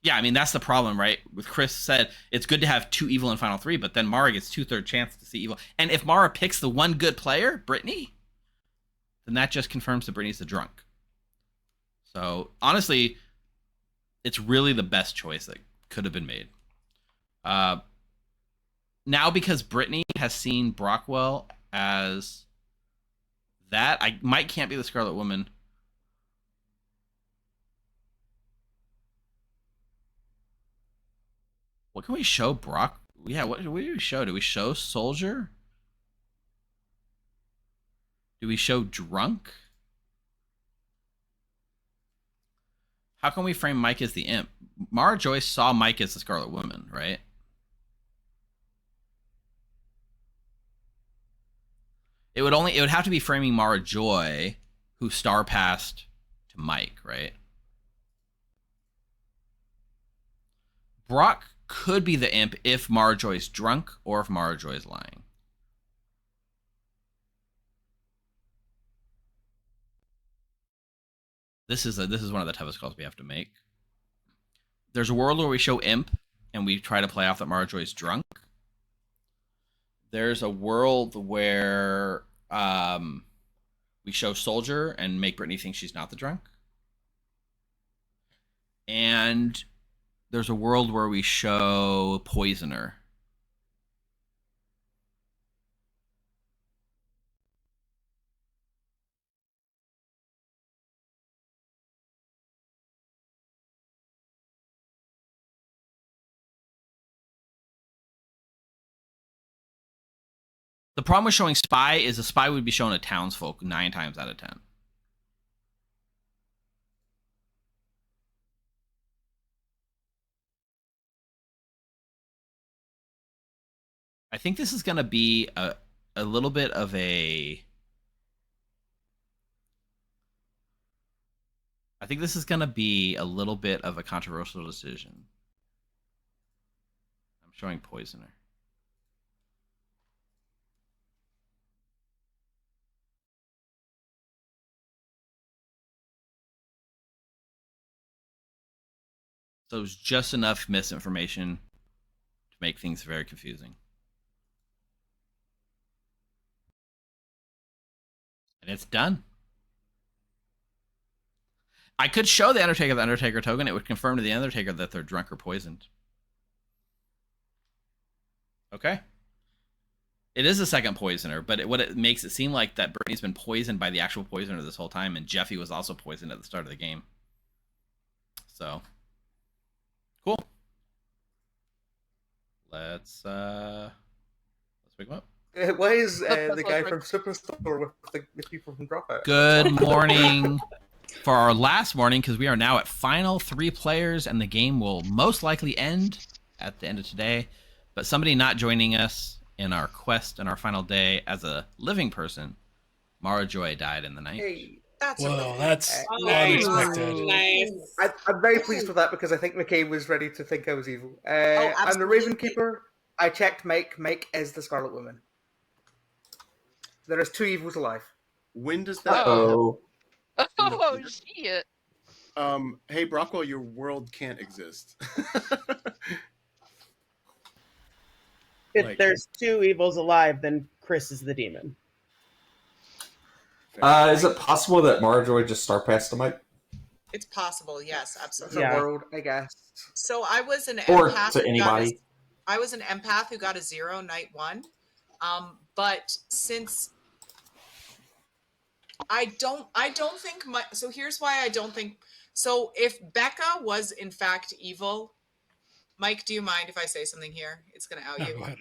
Yeah, I mean, that's the problem, right? With Chris said, it's good to have 2 evil in Final 3, but then Mara gets 2/3 chance to see evil. And if Mara picks the one good player, Brittany, then that just confirms that Brittany's the drunk. So, honestly, it's really the best choice that could have been made. Now, because Brittany has seen Brockwell as that, Mike can't be the Scarlet Woman. What can we show Brock? Yeah, what do we show? Do we show Soldier? Do we show Drunk? How can we frame Mike as the Imp? Mara Joyce saw Mike as the Scarlet Woman, right? It would have to be framing Mara Joy, who star passed to Mike, right? Brock could be the Imp if Mara Joy's drunk or if Mara Joy's lying. This is one of the toughest calls we have to make. There's a world where we show Imp and we try to play off that Marjoy's drunk. There's a world where we show Soldier and make Brittany think she's not the drunk. And there's a world where we show Poisoner. The problem with showing Spy is a Spy would be shown to townsfolk 9 times out of 10. I think this is going to be a little bit of a... I think this is going to be a little bit of a controversial decision. I'm showing Poisoner. So there's just enough misinformation to make things very confusing. And it's done. I could show the Undertaker token. It would confirm to the Undertaker that they're drunk or poisoned. Okay. It is a second poisoner, but what it makes it seem like that Brittany's been poisoned by the actual poisoner this whole time, and Jeffy was also poisoned at the start of the game. So, cool. Let's pick him up. Why is the guy from Superstore with the people from Dropout? Good morning for our last morning, because we are now at final 3 players, and the game will most likely end at the end of today. But somebody not joining us in our quest and our final day as a living person, Mara Joy, died in the night. Hey, That's Whoa, that's Nice. unexpected. Nice. I'm very pleased with that because I think McKay was ready to think I was evil. I'm the absolutely. Raven Keeper. I checked Mike. Mike is the Scarlet Woman. There is 2 evils alive. When does that? Oh, Oh shit! Hey Brockwell, your world can't exist. If Like- there's 2 evils alive, then Chris is the demon. is it possible that Marjorie just star passed to Mike? It's possible, yes, It's absolutely. a Yeah. world, I guess. So I was an Or empath. to who got anybody. I was an empath who got a 0 night 1. But since I don't think so here's why I don't think so. If Becca was in fact evil, Mike, do you mind if I say something here? It's going to out No, you. go ahead.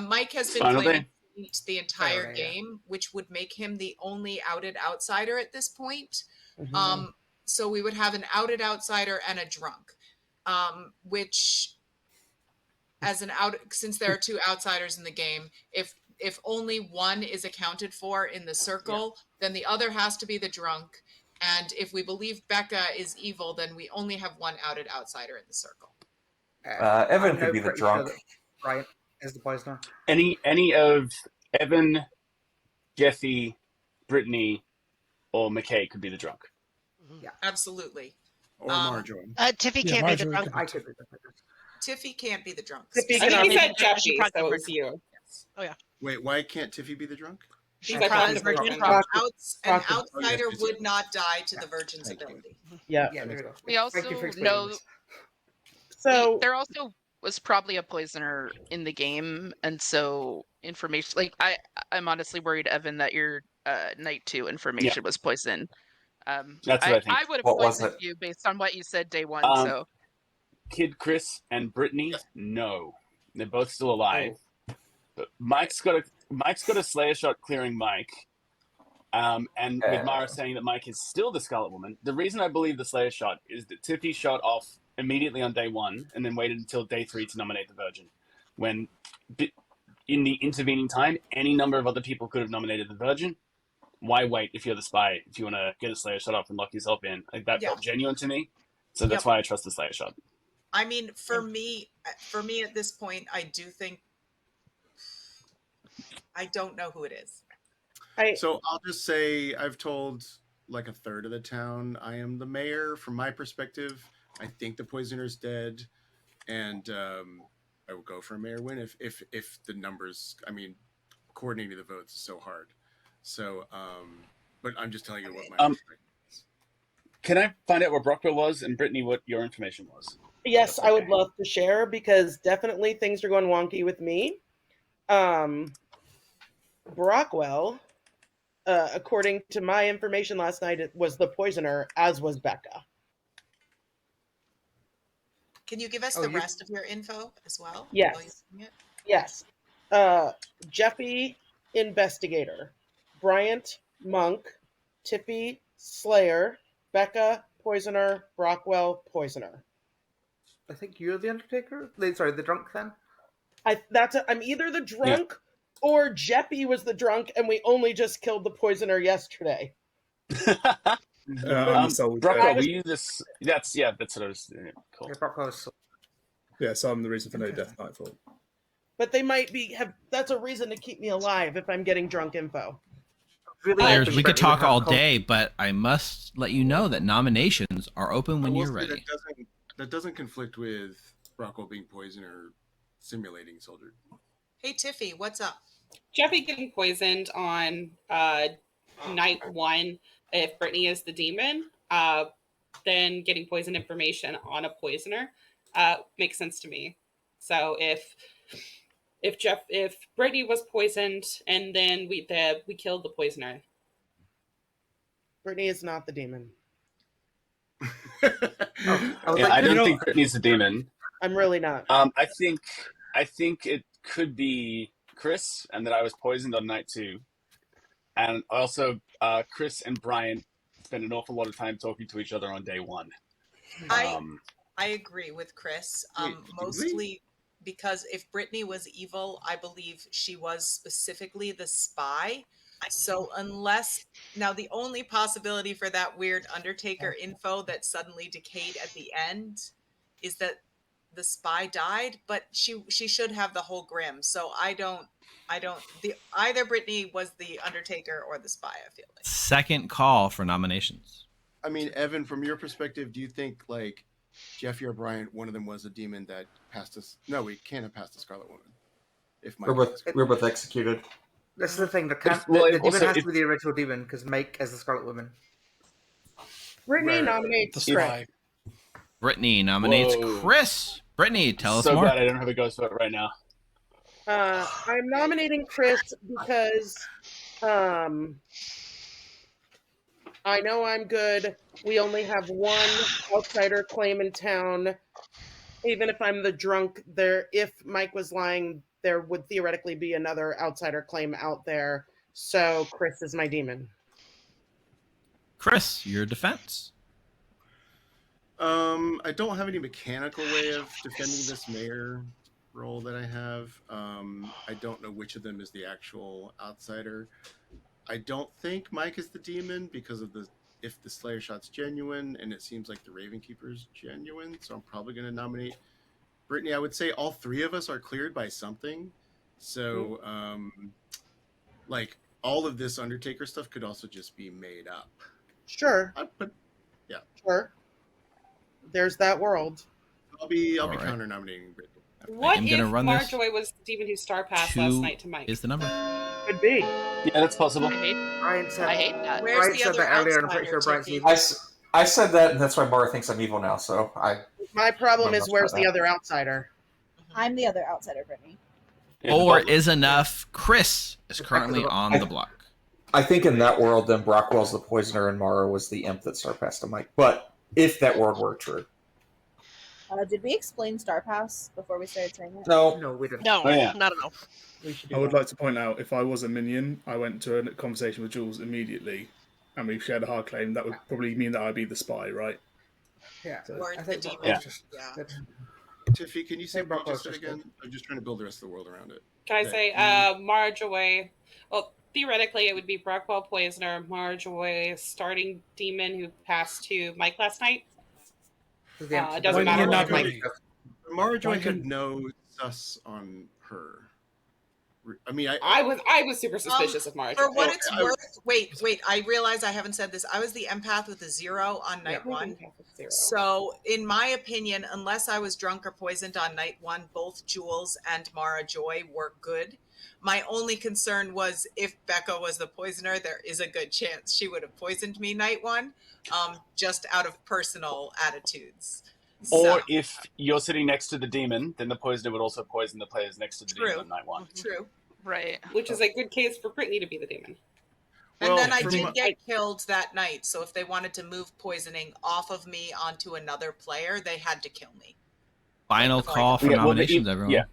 Mike has been Final claiming day. cheat the entire Final day, yeah. game, which would make him the only outed outsider at this point. Mhm. So we would have an outed outsider and a drunk, which, as an out, since there are 2 outsiders in the game, if only one is accounted for in the circle, then the other has to be the drunk. And if we believe Becca is evil, then we only have 1 outed outsider in the circle. Evan I'm could now be the pretty drunk. Sure that Bryant is the poisoner. Any of Evan, Jeffy, Brittany, or McKay could be the drunk. Absolutely. Or Marjorie. Tiffy Yeah, can't be the Marjorie drunk. could be I too. could be the poisoner. Tiffy can't be the drunk. Tiffy I think can he be said She Jeffy, probably so it was virgin. you. Wait, why can't Tiffy be the drunk? She's Like like Proctor the virgin. Virgin. An Proctor- outsider yes, would not die to the virgin's Thank you. ability. Yeah. Yeah, there we go. We Thank also you for explaining know this. So there also was probably a poisoner in the game, and so information like I'm honestly worried, Evan, that your night 2 information was poison. That's what I think. I would have What was poisoned it? you based on what you said day 1. So Kid Chris and Brittany, no, they're both still alive. But Mike's got a Slayer shot clearing Mike, and with Mara saying that Mike is still the Scarlet Woman. The reason I believe the Slayer shot is that Tiffy shot off immediately on day 1 and then waited until day 3 to nominate the Virgin. When in the intervening time, any number of other people could have nominated the Virgin. Why wait if you're the spy? If you want to get a Slayer shot off and lock yourself in, like that felt genuine to me. So that's why I trust the Slayer shot. I mean, for me at this point, I do think I don't know who it is. So I'll just say I've told like a third of the town. I am the mayor. From my perspective, I think the poisoner's dead, and I will go for a mayor win if the numbers. I mean, coordinating the votes is so hard. So, but I'm just telling you what my perspective is. Can I find out where Brockwell was, and Brittany, what your information was? Yes, I would love to share because definitely things are going wonky with me. Brockwell, according to my information last night, it was the poisoner, as was Becca. Can you give us the rest of your info as well? Yes. Yes. Jeffy, investigator. Bryant, monk. Tiffy, slayer. Becca, poisoner. Brockwell, poisoner. I think you're the Undertaker. Sorry, the drunk then. I'm either the drunk or Jeffy was the drunk, and we only just killed the poisoner yesterday. Brockwell, were you this? That's what I was. Cool. Yeah, Brockwell's. Yeah, so I'm the reason for no death nightfall. But they might have. That's a reason to keep me alive if I'm getting drunk info. Players, we could talk all day, but I must let you know that nominations are open when you're ready. That doesn't conflict with Brockwell being poisoner simulating soldier. Hey Tiffy, what's up? Jeffy getting poisoned on night 1. If Brittany is the demon, then getting poison information on a poisoner makes sense to me. So if Brittany was poisoned and then we killed the poisoner. Brittany is not the demon. I don't think Brittany's the demon. I'm really not. I think it could be Chris, and that I was poisoned on night 2, and also Chris and Brian spent an awful lot of time talking to each other on day 1. I agree with Chris. Mostly because if Brittany was evil, I believe she was specifically the spy. So now the only possibility for that weird Undertaker info that suddenly decayed at the end is that the spy died, but she should have the whole Grim. So either Brittany was the Undertaker or the spy, I feel like. Second call for nominations. I mean, Evan, from your perspective, do you think like Jeffy or Bryant, one of them was a demon that passed us? No, we can't have passed the Scarlet Woman. If we're both executed. This is the thing. The demon has to be the original demon because Mike is the Scarlet Woman. Brittany nominates Chris. Brittany nominates Chris. Brittany, tell us more. So glad I don't have a ghost vote right now. I'm nominating Chris because I know I'm good. We only have one outsider claim in town. Even if I'm the drunk, if Mike was lying, there would theoretically be another outsider claim out there. So Chris is my demon. Chris, your defense. I don't have any mechanical way of defending this mayor role that I have. I don't know which of them is the actual outsider. I don't think Mike is the demon because of if the Slayer shot's genuine, and it seems like the Raven Keeper's genuine, so I'm probably going to nominate Brittany. I would say all 3 of us are cleared by something. So, like, all of this Undertaker stuff could also just be made up. Sure. Yeah. Sure. There's that world. I'll be counter nominating Brittany. What if Marjorie was the demon who star passed last night to Mike? Is the number? Could be. Yeah, that's possible. I hate that. Where's the other outsider, I'm pretty sure Brian's Tiffy? evil. I said that, and that's why Mara thinks I'm evil now. So My problem is where's the other outsider? I'm the other outsider, Brittany. Or is enough. Chris is currently on the block. I think in that world, then Brockwell's the poisoner and Mara was the imp that star passed to Mike. But if that world were true. Did we explain Star Pass before we started saying it? No, we didn't. No, not at all. I would like to point out, if I was a minion, I went to a conversation with Jules immediately, and we shared a hard claim. That would probably mean that I'd be the spy, right? Yeah. Or I the think demon. Yeah. Tiffy, can you say what you just said again? I'm just trying to build the rest of the world around it. Can I say Marjorie? Well, theoretically, it would be Brockwell poisoner, Marjorie starting demon who passed to Mike last night. It doesn't matter. Marjorie had no sus on her. I mean, I was super suspicious of Mara For Joy. what it's worth, wait, I realize I haven't said this. I was the empath with a 0 on night Yeah. 1. Zero. So, in my opinion, unless I was drunk or poisoned on night 1, both Jules and Mara Joy were good. My only concern was if Becca was the poisoner, there is a good chance she would have poisoned me night 1, just out of personal attitudes. Or if you're sitting next to the demon, then the poisoner would also poison the players next to the demon True. on night 1. True. Right. Which is a good case for Brittany to be the demon. And Well, then I for did my- get killed that night, so if they wanted to move poisoning off of me onto another player, they had to kill me. Final call for Yeah, well, nominations, everyone. Yeah.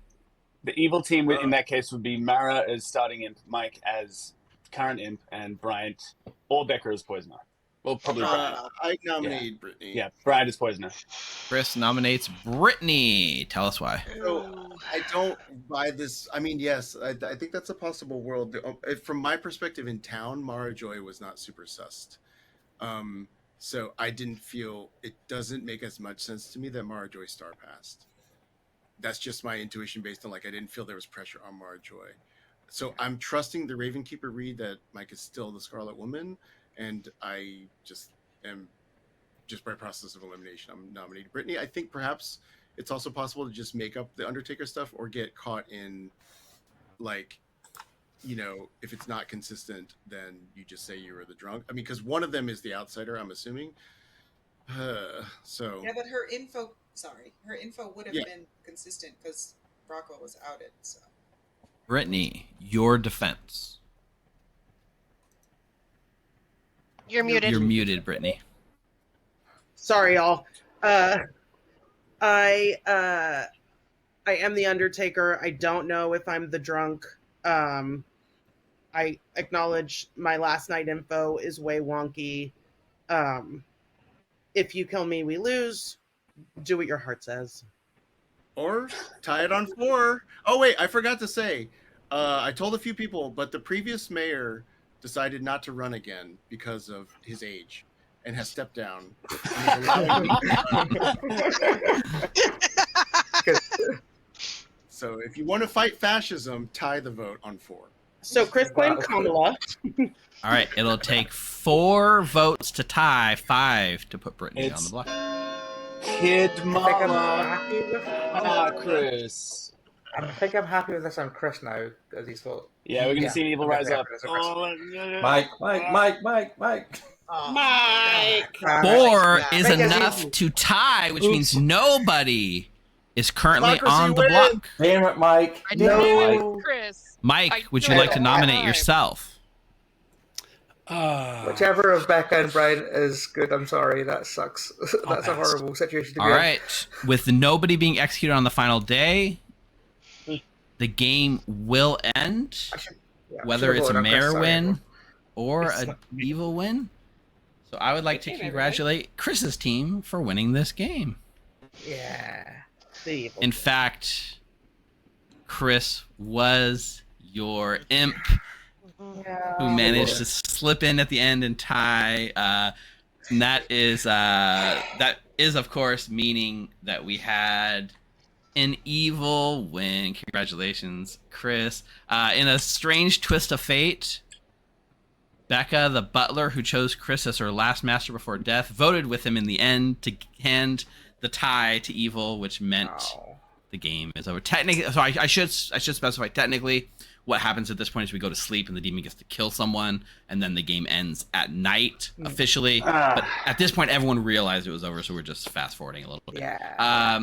The evil team in that case would be Mara as starting imp, Mike as current imp, and Bryant or Becca as poisoner. Well, probably Bryant. I nominate Brittany. Yeah, Bryant is poisoner. Chris nominates Brittany. Tell us why. So I don't buy this. I mean, yes, I think that's a possible world. From my perspective in town, Mara Joy was not super sussed. So I didn't feel, it doesn't make as much sense to me that Mara Joy star passed. That's just my intuition based on, like, I didn't feel there was pressure on Mara Joy. So I'm trusting the Ravenkeeper read that Mike is still the Scarlet Woman, and I just am, just by process of elimination, I'm nominating Brittany. I think perhaps it's also possible to just make up the Undertaker stuff or get caught in, like, you know, if it's not consistent, then you just say you were the drunk. I mean, because one of them is the outsider, I'm assuming. So Yeah, but her info would have Yeah. been consistent because Brockwell was outed. So Brittany, your defense. You're muted. You're muted, Brittany. Sorry, y'all. I am the Undertaker. I don't know if I'm the drunk. I acknowledge my last night info is way wonky. If you kill me, we lose. Do what your heart says. or tie it on 4. Oh wait, I forgot to say. I told a few people, but the previous mayor decided not to run again because of his age and has stepped down. And is allowing me to run. So if you want to fight fascism, tie the vote on 4. So Chris claimed Kamala. All right, it'll take 4 votes to tie, 5 to put Brittany on the block. Kid I think I'm mama. happy with Chris. I think I'm happy with this on Chris now because he's thought. Yeah, we're gonna see an evil rise up. Mike. Mike. 4 is Make it enough easy. to tie, which means nobody is currently Democracy on the wins. block. Damn it, Mike. I No. did it, Chris. Mike, I would you know like to it. nominate yourself? Whichever of Becca and Brian is good, I'm sorry, that sucks. That's a pass. horrible situation to All be in. right. With nobody being executed on the final day, the game will end, Yeah, whether should've it's a voted on Chris, mayor sorry, win everyone. or It's an not me. evil win. So I would like to Good game, congratulate Chris's team for winning this game. Yeah. The evil. In fact, Chris was your imp who managed to slip in at the end and tie. And that is of course meaning that we had an evil win. Congratulations, Chris. In a strange twist of fate, Becca, the butler who chose Chris as her last master before death, voted with him in the end to hand the tie to evil, which meant the game is over. Technically, so I should specify technically what happens at this point is we go to sleep and the demon gets to kill someone, and then the game ends at night officially. But at this point, everyone realized it was over, so we're just fast forwarding a little bit. Yeah.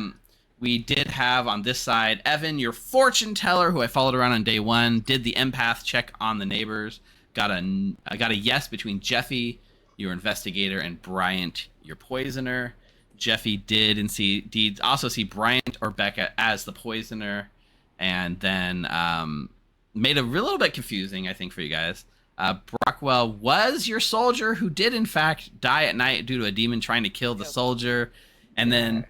We did have on this side Evan, your fortune teller, who I followed around on day 1, did the empath check on the neighbors. Got a yes between Jeffy, your investigator, and Bryant, your poisoner. Jeffy did indeed also see Bryant or Becca as the poisoner, and then made a little bit confusing, I think, for you guys. Brockwell was your soldier who did in fact die at night due to a demon trying to kill the soldier, and then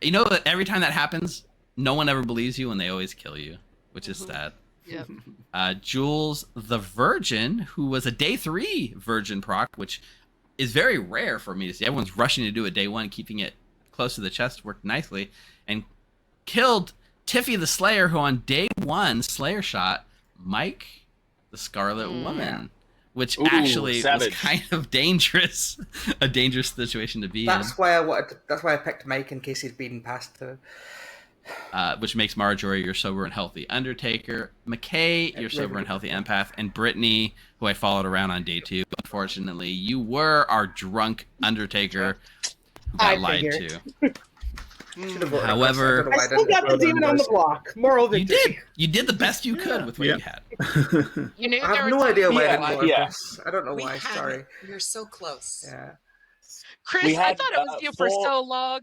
you know that every time that happens, no one ever believes you and they always kill you, which is sad. Yep. Jules the Virgin, who was a day 3 Virgin proc, which is very rare for me to see. Everyone's rushing to do a day 1, keeping it close to the chest worked nicely, and killed Tiffy the Slayer, who on day 1 Slayer shot Mike, the Scarlet Woman, which Ooh, actually savage. was kind of dangerous, a dangerous situation to be That's why I picked Mike in case he'd been passed to. Which makes Marjorie your sober and healthy Undertaker, McKay your sober and healthy Empath, and Brittany, who I followed around on day 2. Unfortunately, you were our drunk Undertaker who got lied to. However, I still got the demon on the block. Moral victory. You did the best you could with what you had. You knew I there have were no idea why I times- didn't vote Yeah. this. I don't know why. Sorry. You're so close. Yeah. Chris, We I had, thought it was you for four- so long.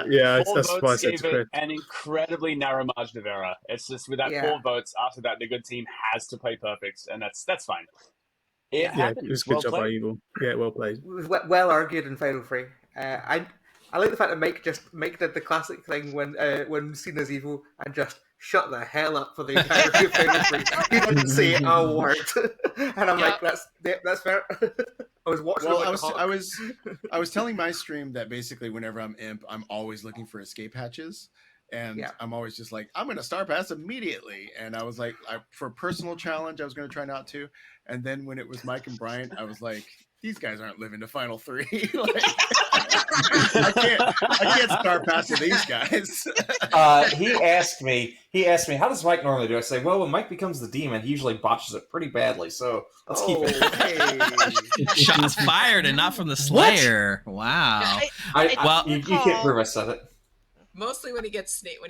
Yeah, 4 that's why I votes said gave to it Chris. an incredibly narrow margin of error. It's just with that Yeah. 4 votes, after that, the good team has to play perfect, and that's fine. It Yeah, happens. it was a good Well job by played. Evil. Yeah, well played. It was well argued in Final 3. I like the fact that Mike did the classic thing when seen as evil and just shut the hell up for the entirety of Final 3. He didn't say a word, and I'm like, that's fair. I was watching. Well, like I was telling my stream that basically whenever I'm imp, I'm always looking for escape hatches, and I'm always just like, I'm gonna star pass immediately. And I was like, for a personal challenge, I was gonna try not to. And then when it was Mike and Brian, I was like, these guys aren't living to Final 3. Like, I can't star pass to these guys. He asked me, how does Mike normally do? I say, well, when Mike becomes the demon, he usually botches it pretty badly. So let's keep it. Shots fired and not from the Slayer. Wow. I You can't prove I said it. Mostly when he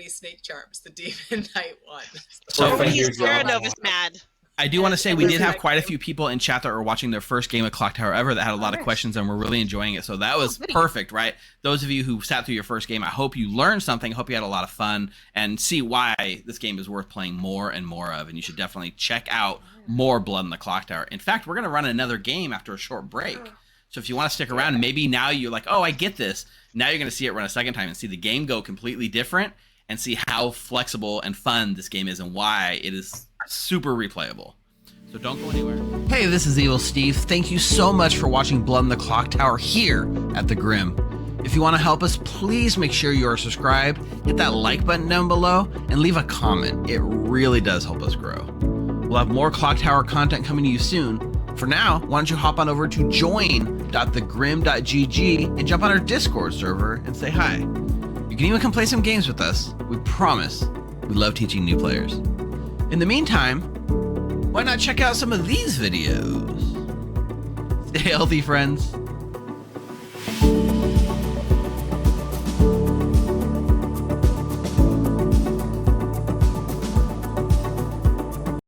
snake charms the demon knight one. So Terranova's mad. I do want to say we did have quite a few people in chat that were watching their first game of Clocktower ever that had a lot of questions and were really enjoying it. So that was perfect, right? Those of you who sat through your first game, I hope you learned something. I hope you had a lot of fun and see why this game is worth playing more and more of. And you should definitely check out more Blood in the Clocktower. In fact, we're going to run another game after a short break. So if you want to stick around, and maybe now you're like, oh, I get this. Now you're going to see it run a second time and see the game go completely different and see how flexible and fun this game is and why it is super replayable. So don't go anywhere. Hey, this is Evil Steve. Thank you so much for watching Blood in the Clocktower here at the Grim. If you want to help us, please make sure you are subscribed, hit that like button down below, and leave a comment. It really does help us grow. We'll have more Clocktower content coming to you soon. For now, why don't you hop on over to join.thegrim.gg and jump on our Discord server and say hi. You can even come play some games with us. We promise we love teaching new players. In the meantime, why not check out some of these videos? Stay healthy, friends.